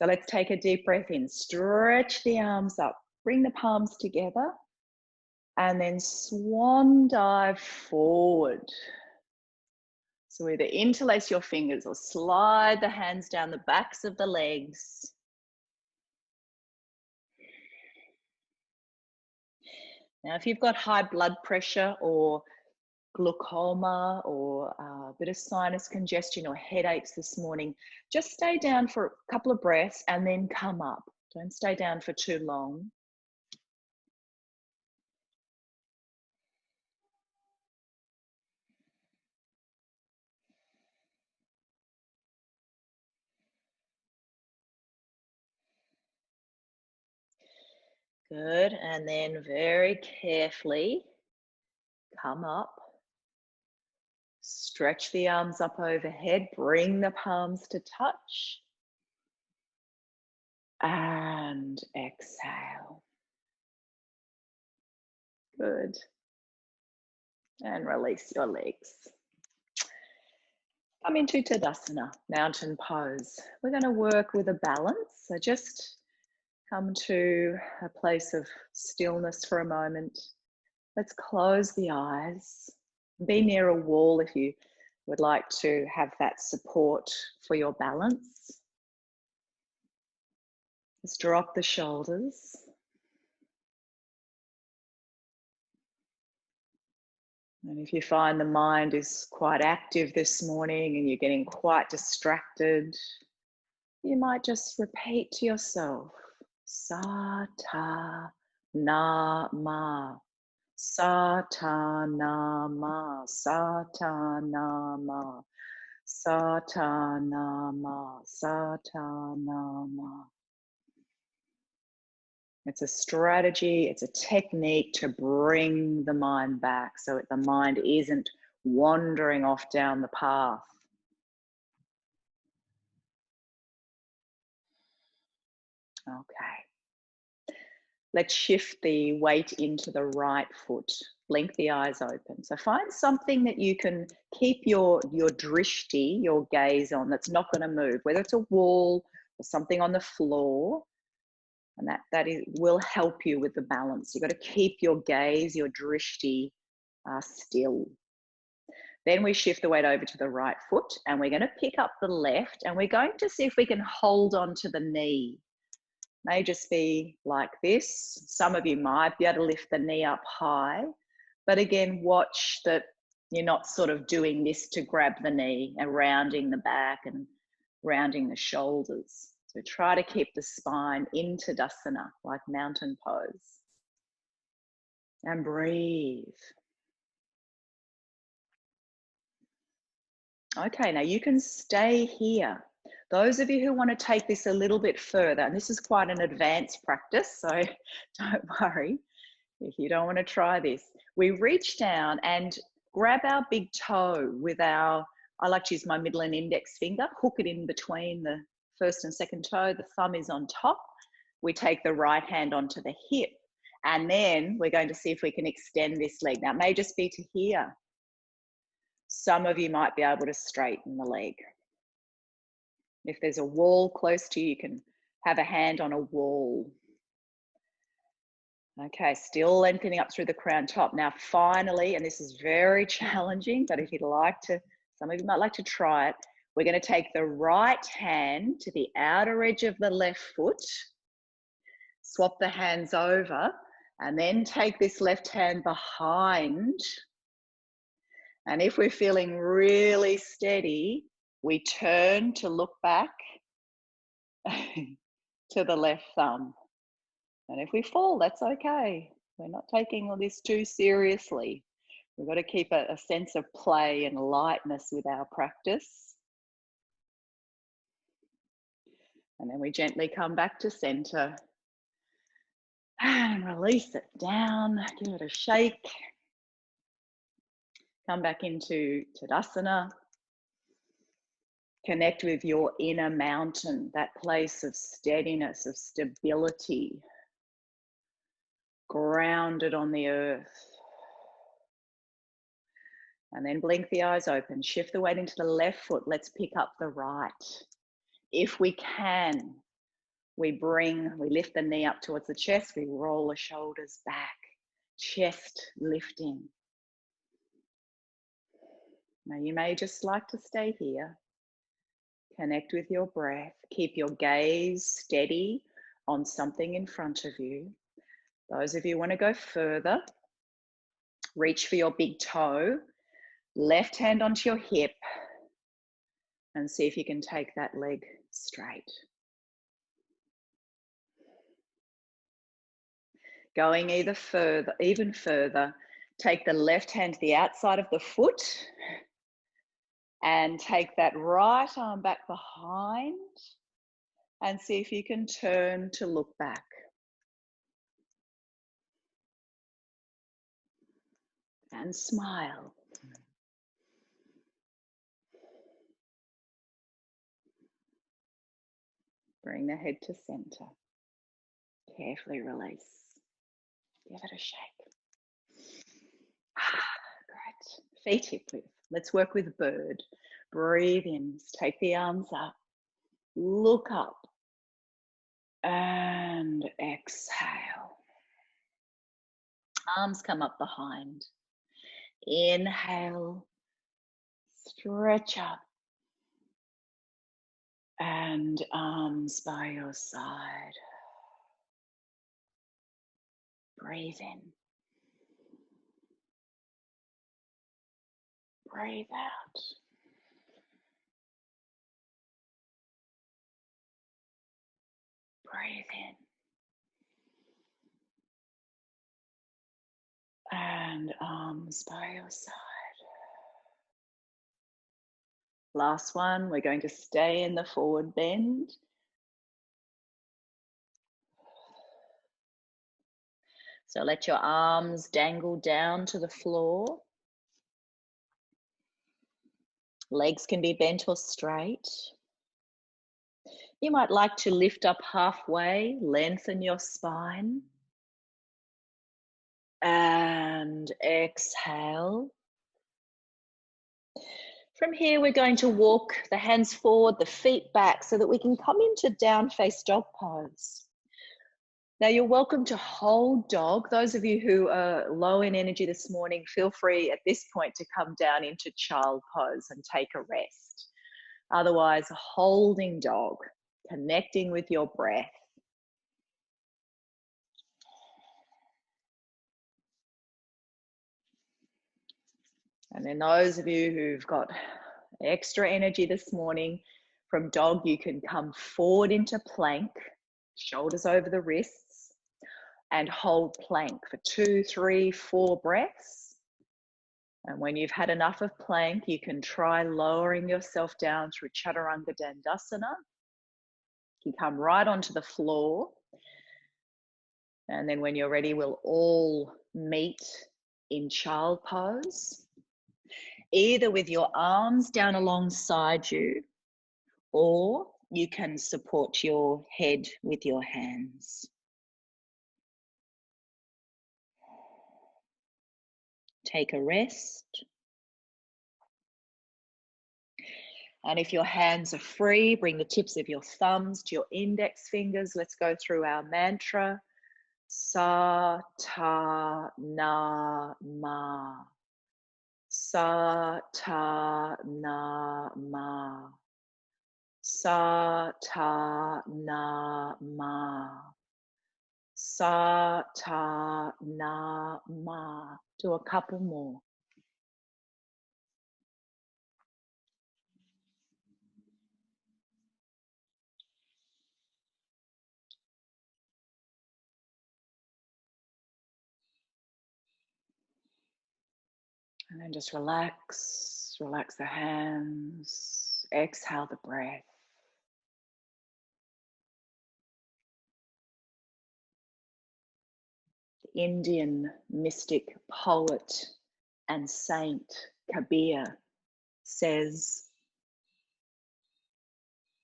A: So let's take a deep breath in. Stretch the arms up. Bring the palms together. And then swan dive forward. So either interlace your fingers or slide the hands down the backs of the legs. Now, if you've got high blood pressure or glaucoma or a bit of sinus congestion or headaches this morning, just stay down for a couple of breaths and then come up. Don't stay down for too long. Good. And then very carefully come up. Stretch the arms up overhead. Bring the palms to touch. And exhale. Good. And release your legs. Come into Tadasana, mountain pose. We're going to work with a balance. So just come to a place of stillness for a moment. Let's close the eyes. Be near a wall if you would like to have that support for your balance. Just drop the shoulders. And if you find the mind is quite active this morning and you're getting quite distracted, you might just repeat to yourself, Sa-ta-na-ma, Sa-ta-na-ma, Sa-ta-na-ma, Sa-ta-na-ma, Sa-ta-na-ma. It's a strategy, it's a technique to bring the mind back so that the mind isn't wandering off down the path. Okay. Let's shift the weight into the right foot. Blink the eyes open. So find something that you can keep your drishti, your gaze on, that's not going to move, whether it's a wall or something on the floor. And that will help you with the balance. You've got to keep your gaze, your drishti still. Then we shift the weight over to the right foot and we're going to pick up the left and we're going to see if we can hold on to the knee. May just be like this. Some of you might be able to lift the knee up high, but again, watch that you're not sort of doing this to grab the knee and rounding the back and rounding the shoulders. So try to keep the spine in Tadasana, like mountain pose. And breathe. Okay, now you can stay here. Those of you who want to take this a little bit further, and this is quite an advanced practice, so don't worry if you don't want to try this. We reach down and grab our big toe with I like to use my middle and index finger, hook it in between the first and second toe, the thumb is on top. We take the right hand onto the hip, and then we're going to see if we can extend this leg. Now, it may just be to here. Some of you might be able to straighten the leg. If there's a wall close to you, you can have a hand on a wall. Okay, still lengthening up through the crown top. Now, finally, and this is very challenging, but if you'd like to, some of you might like to try it, we're going to take the right hand to the outer edge of the left foot, swap the hands over, and then take this left hand behind. And if we're feeling really steady, we turn to look back to the left thumb. And if we fall, that's okay. We're not taking all this too seriously. We've got to keep a sense of play and lightness with our practice. And then we gently come back to center and release it down, give it a shake. Come back into Tadasana. Connect with your inner mountain, that place of steadiness, of stability, grounded on the earth. And then blink the eyes open, shift the weight into the left foot. Let's pick up the right. If we can, we lift the knee up towards the chest, we roll the shoulders back, chest lifting. Now you may just like to stay here. Connect with your breath. Keep your gaze steady on something in front of you. Those of you who want to go further, reach for your big toe, left hand onto your hip, and see if you can take that leg straight. Going even further, take the left hand to the outside of the foot and take that right arm back behind and see if you can turn to look back. and smile. Bring the head to center. Carefully release. Give it a shake. Great. Feet hip width. Let's work with bird. Breathe in. Take the arms up. Look up. And exhale. Arms come up behind. Inhale. Stretch up. And arms by your side. Breathe in. Breathe out. Breathe in. And arms by your side. Last one, we're going to stay in the forward bend. So let your arms dangle down to the floor. Legs can be bent or straight. You might like to lift up halfway, lengthen your spine. And exhale. From here, we're going to walk the hands forward, the feet back, so that we can come into down face dog pose. Now, you're welcome to hold dog. Those of you who are low in energy this morning, feel free at this point to come down into child pose and take a rest. Otherwise, holding dog, connecting with your breath. And then those of you who've got extra energy this morning, from dog, you can come forward into plank, shoulders over the wrists, and hold plank for 2, 3, 4 breaths. And when you've had enough of plank, you can try lowering yourself down through Chaturanga Dandasana. You come right onto the floor. And then when you're ready, we'll all meet in child pose, either with your arms down alongside you, or you can support your head with your hands. Take a rest. And if your hands are free, bring the tips of your thumbs to your index fingers. Let's go through our mantra. Sa, ta, na, ma. Sa, ta, na, ma. Sa, ta, na, ma. Sa, ta, na, ma. Do a couple more. And then just relax, relax the hands, exhale the breath. The Indian mystic poet and saint Kabir says,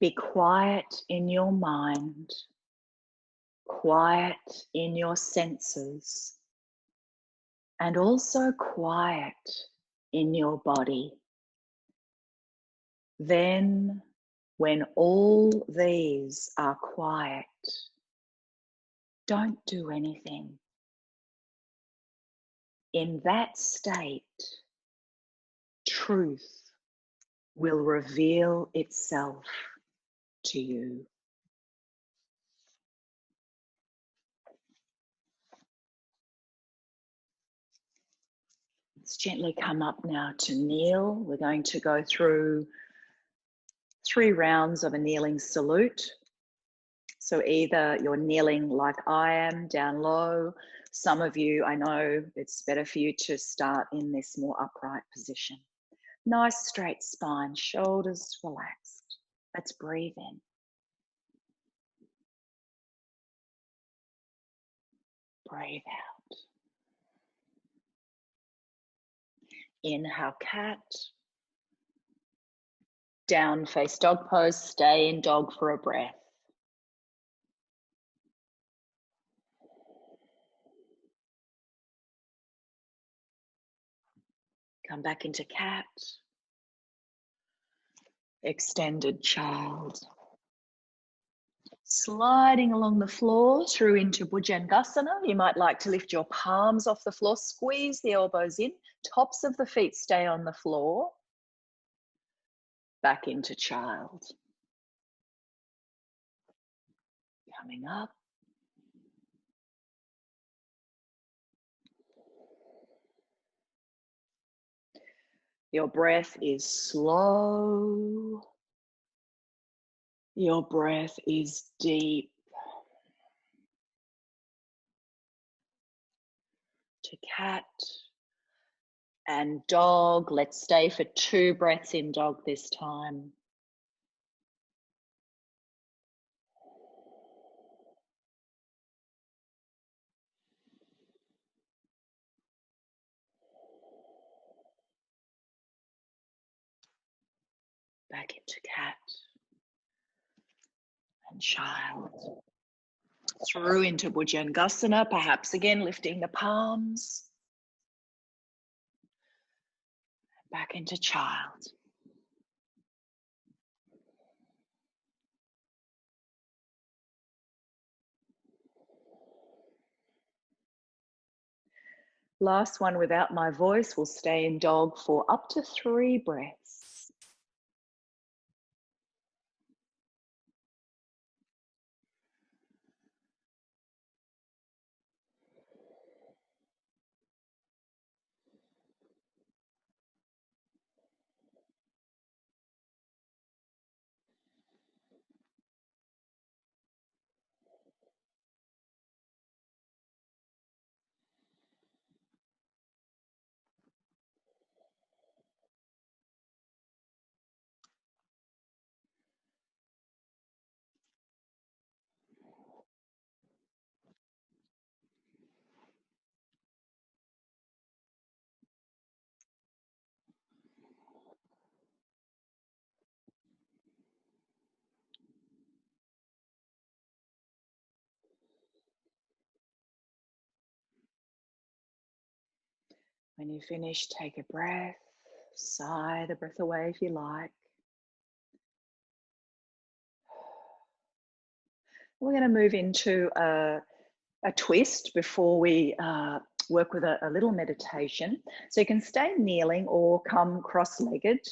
A: be quiet in your mind, quiet in your senses, and also quiet in your body. Then, when all these are quiet, don't do anything. In that state, truth will reveal itself to you. Let's gently come up now to kneel. We're going to go through 3 rounds of a kneeling salute. So either you're kneeling like I am, down low. Some of you, I know it's better for you to start in this more upright position. Nice straight spine, shoulders relaxed. Let's breathe in. Breathe out. Inhale, cat. Down face dog pose, stay in dog for a breath. Come back into cat. Extended child. Sliding along the floor through into Bhujangasana. You might like to lift your palms off the floor, squeeze the elbows in, tops of the feet stay on the floor. Back into child. Coming up. Your breath is slow. Your breath is deep. To cat and dog. Let's stay for 2 breaths in dog this time. Back into cat and child. Through into Bhujangasana, perhaps again lifting the palms. Back into child. Last one without my voice. We'll stay in dog for up to 3 breaths. When you finish, take a breath. Sigh the breath away if you like. We're going to move into a twist before we work with a little meditation. So you can stay kneeling or come cross-legged.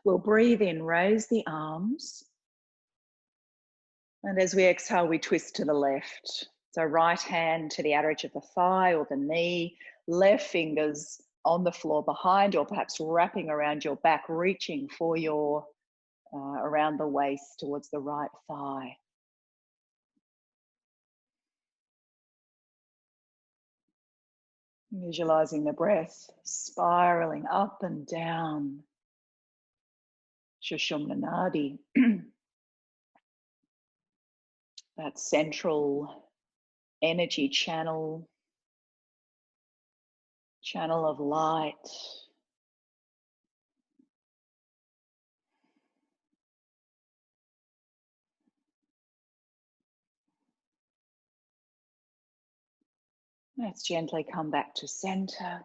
A: We'll breathe in, raise the arms. And as we exhale, we twist to the left. So right hand to the outer edge of the thigh or the knee, left fingers on the floor behind, or perhaps wrapping around your back, reaching for your, around the waist towards the right thigh. Visualizing the breath spiraling up and down. Sushumna Nadi. That central energy channel of light. Let's gently come back to center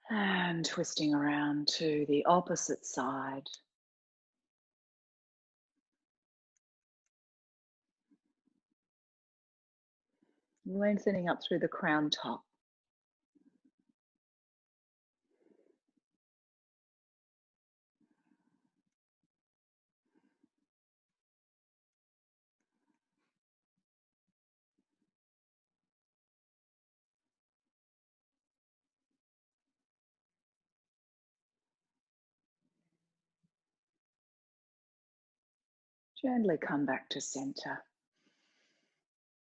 A: and twisting around to the opposite side. Lengthening up through the crown top. Gently come back to center.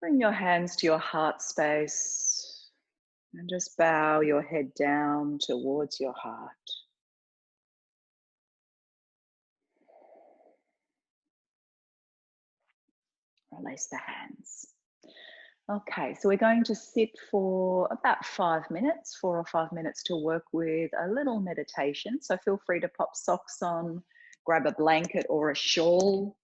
A: Bring your hands to your heart space and just bow your head down towards your heart. Release the hands. Okay, so we're going to sit for about 5 minutes, 4 or 5 minutes, to work with a little meditation. So feel free to pop socks on, grab a blanket or a shawl,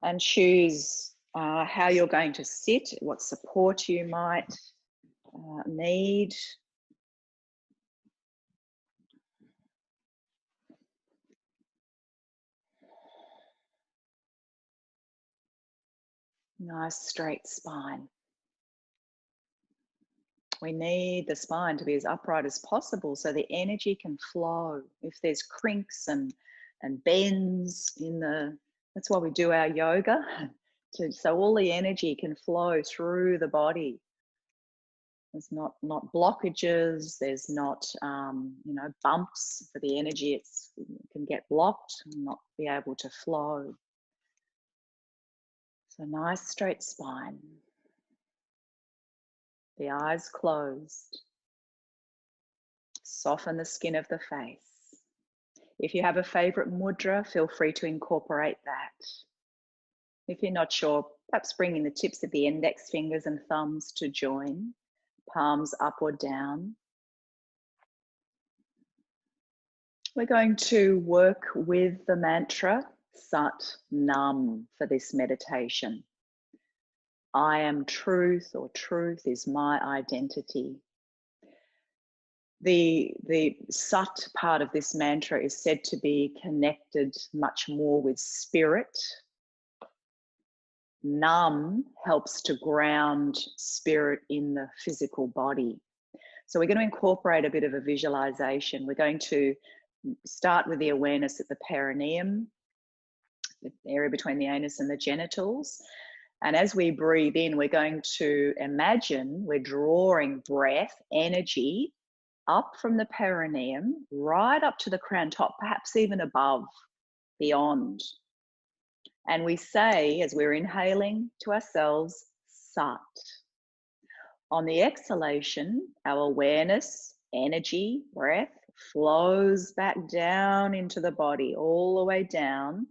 A: and choose how you're going to sit, what support you might need. Nice straight spine. We need the spine to be as upright as possible so the energy can flow. If there's crinks and bends in the, that's why we do our yoga, so all the energy can flow through the body. There's not blockages. There's not bumps for the energy. It can get blocked and not be able to flow. So nice straight spine. The eyes closed. Soften the skin of the face. If you have a favorite mudra, feel free to incorporate that. If you're not sure, perhaps bringing the tips of the index fingers and thumbs to join, palms up or down. We're going to work with the mantra Sat Nam for this meditation. I am truth, or truth is my identity. The Sat part of this mantra is said to be connected much more with spirit. Nam helps to ground spirit in the physical body. So we're going to incorporate a bit of a visualization. We're going to start with the awareness at the perineum, the area between the anus and the genitals. And as we breathe in, we're going to imagine we're drawing breath, energy, up from the perineum, right up to the crown top, perhaps even above, beyond. And we say, as we're inhaling to ourselves, Sat. On the exhalation, our awareness, energy, breath flows back down into the body, all the way down,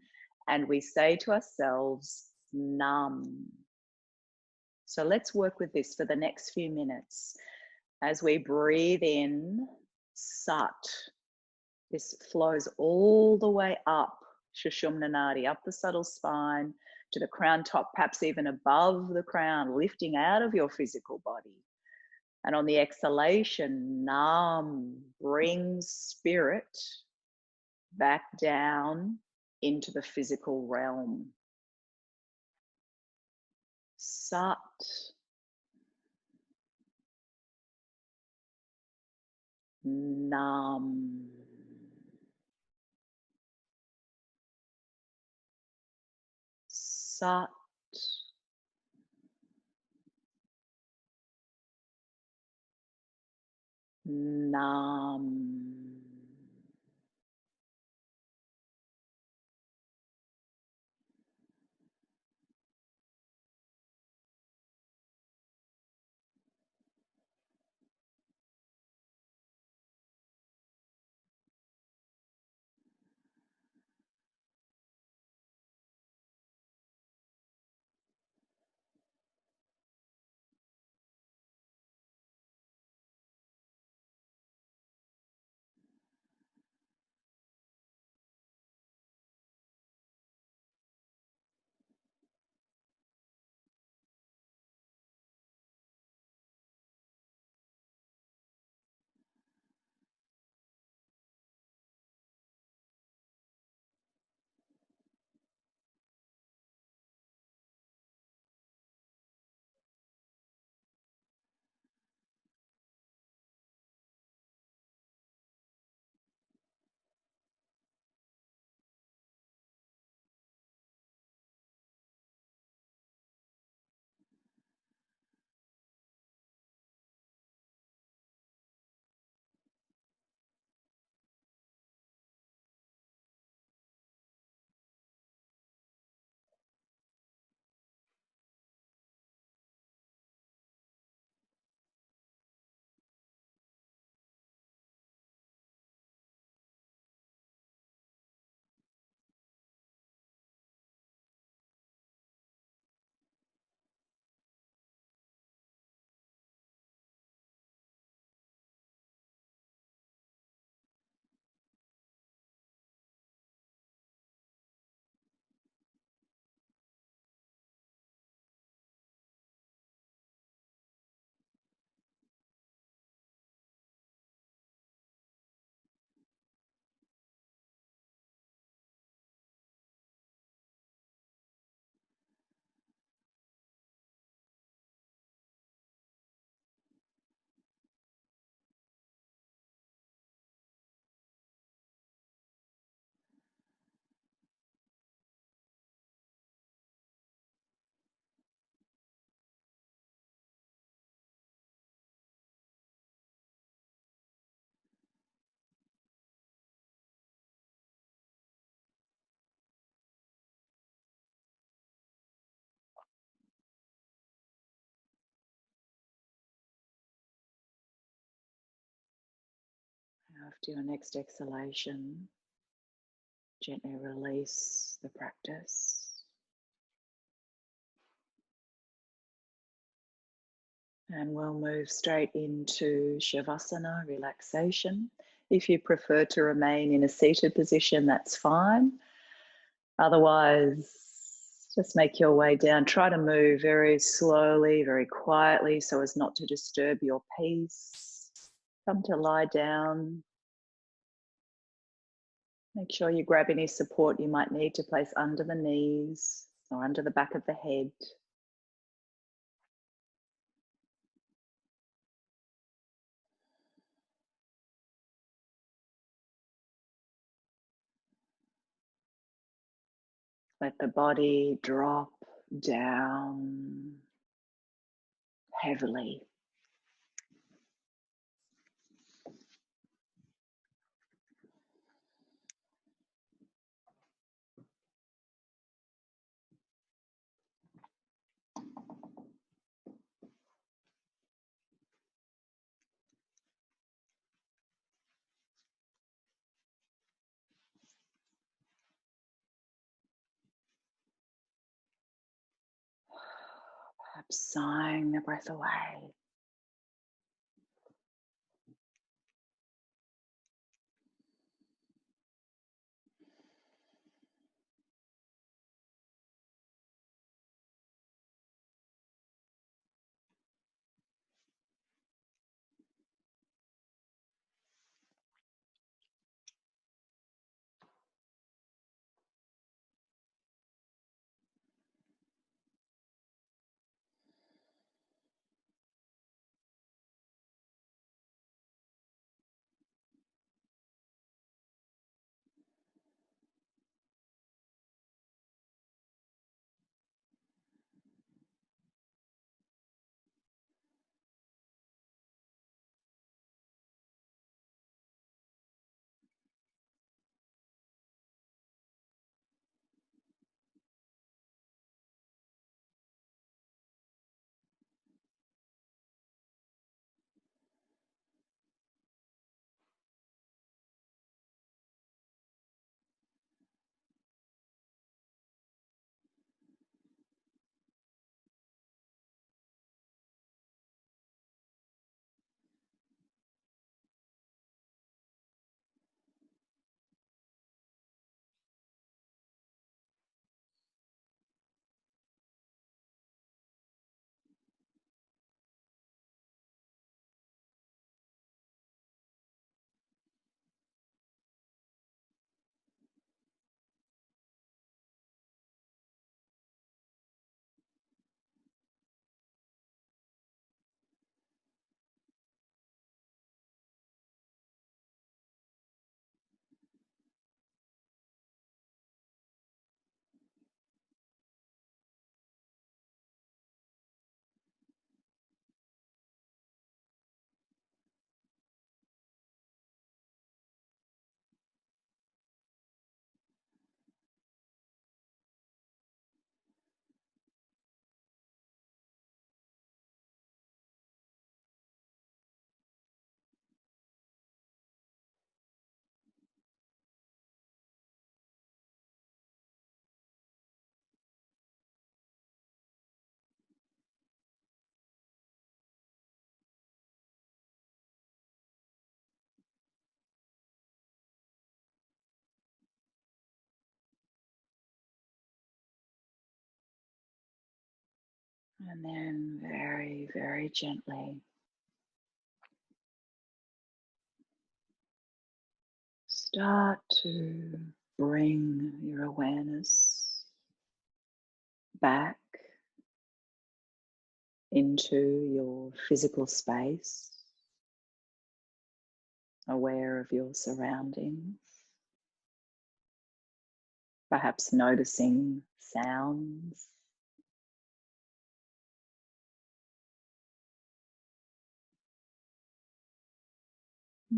A: and we say to ourselves, Nam. So let's work with this for the next few minutes. As we breathe in, Sat. This flows all the way up, Sushumna Nadi, up the subtle spine to the crown top, perhaps even above the crown, lifting out of your physical body. And on the exhalation, Nam brings spirit back down into the physical realm. Sat. Nam. Sat. Nam. After your next exhalation, gently release the practice. And we'll move straight into Shavasana Relaxation. If you prefer to remain in a seated position, that's fine. Otherwise, just make your way down. Try to move very slowly, very quietly, so as not to disturb your peace. Come to lie down. Make sure you grab any support you might need to place under the knees or under the back of the head. Let the body drop down heavily. Perhaps sighing the breath away. And then very, very gently start to bring your awareness back into your physical space, aware of your surroundings, perhaps noticing sounds.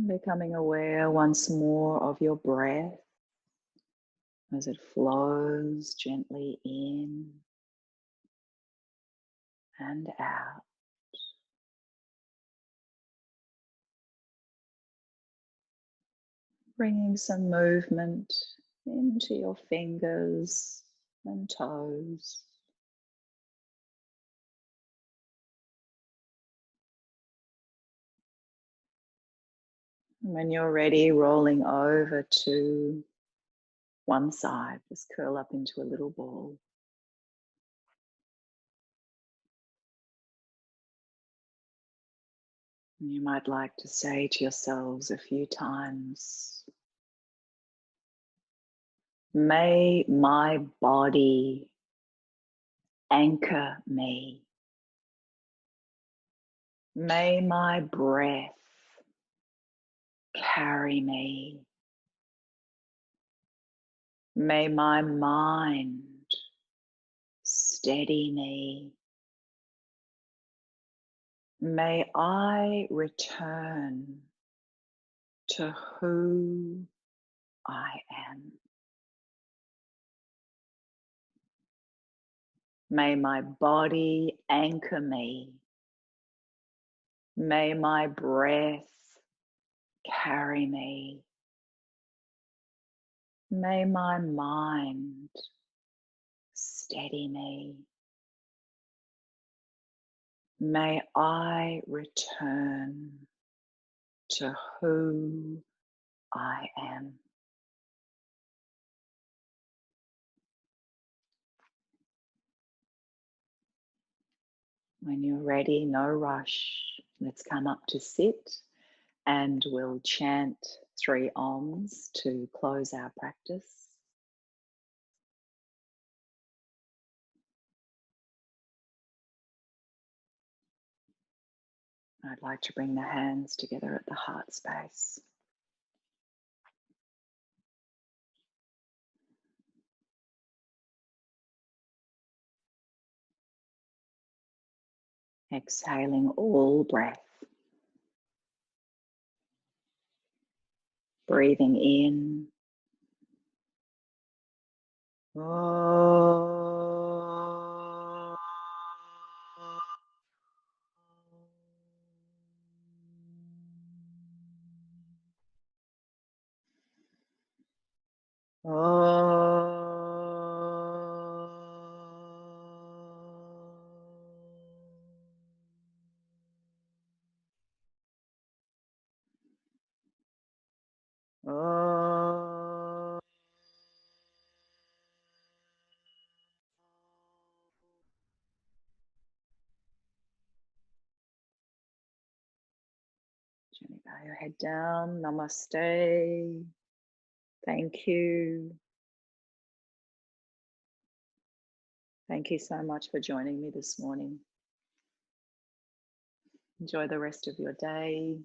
A: Becoming aware once more of your breath as it flows gently in and out. Bringing some movement into your fingers and toes. And when you're ready, rolling over to one side, just curl up into a little ball. And you might like to say to yourselves a few times, may my body anchor me. May my breath carry me. May my mind steady me. May I return to who I am. May my body anchor me. May my breath carry me. May my mind steady me. May I return to who I am. When you're ready, no rush. Let's come up to sit and we'll chant 3 Oms to close our practice. I'd like to bring the hands together at the heart space. Exhaling all breath. Breathing in. Gently bow your head down. Namaste. Thank you. Thank you so much for joining me this morning. Enjoy the rest of your day.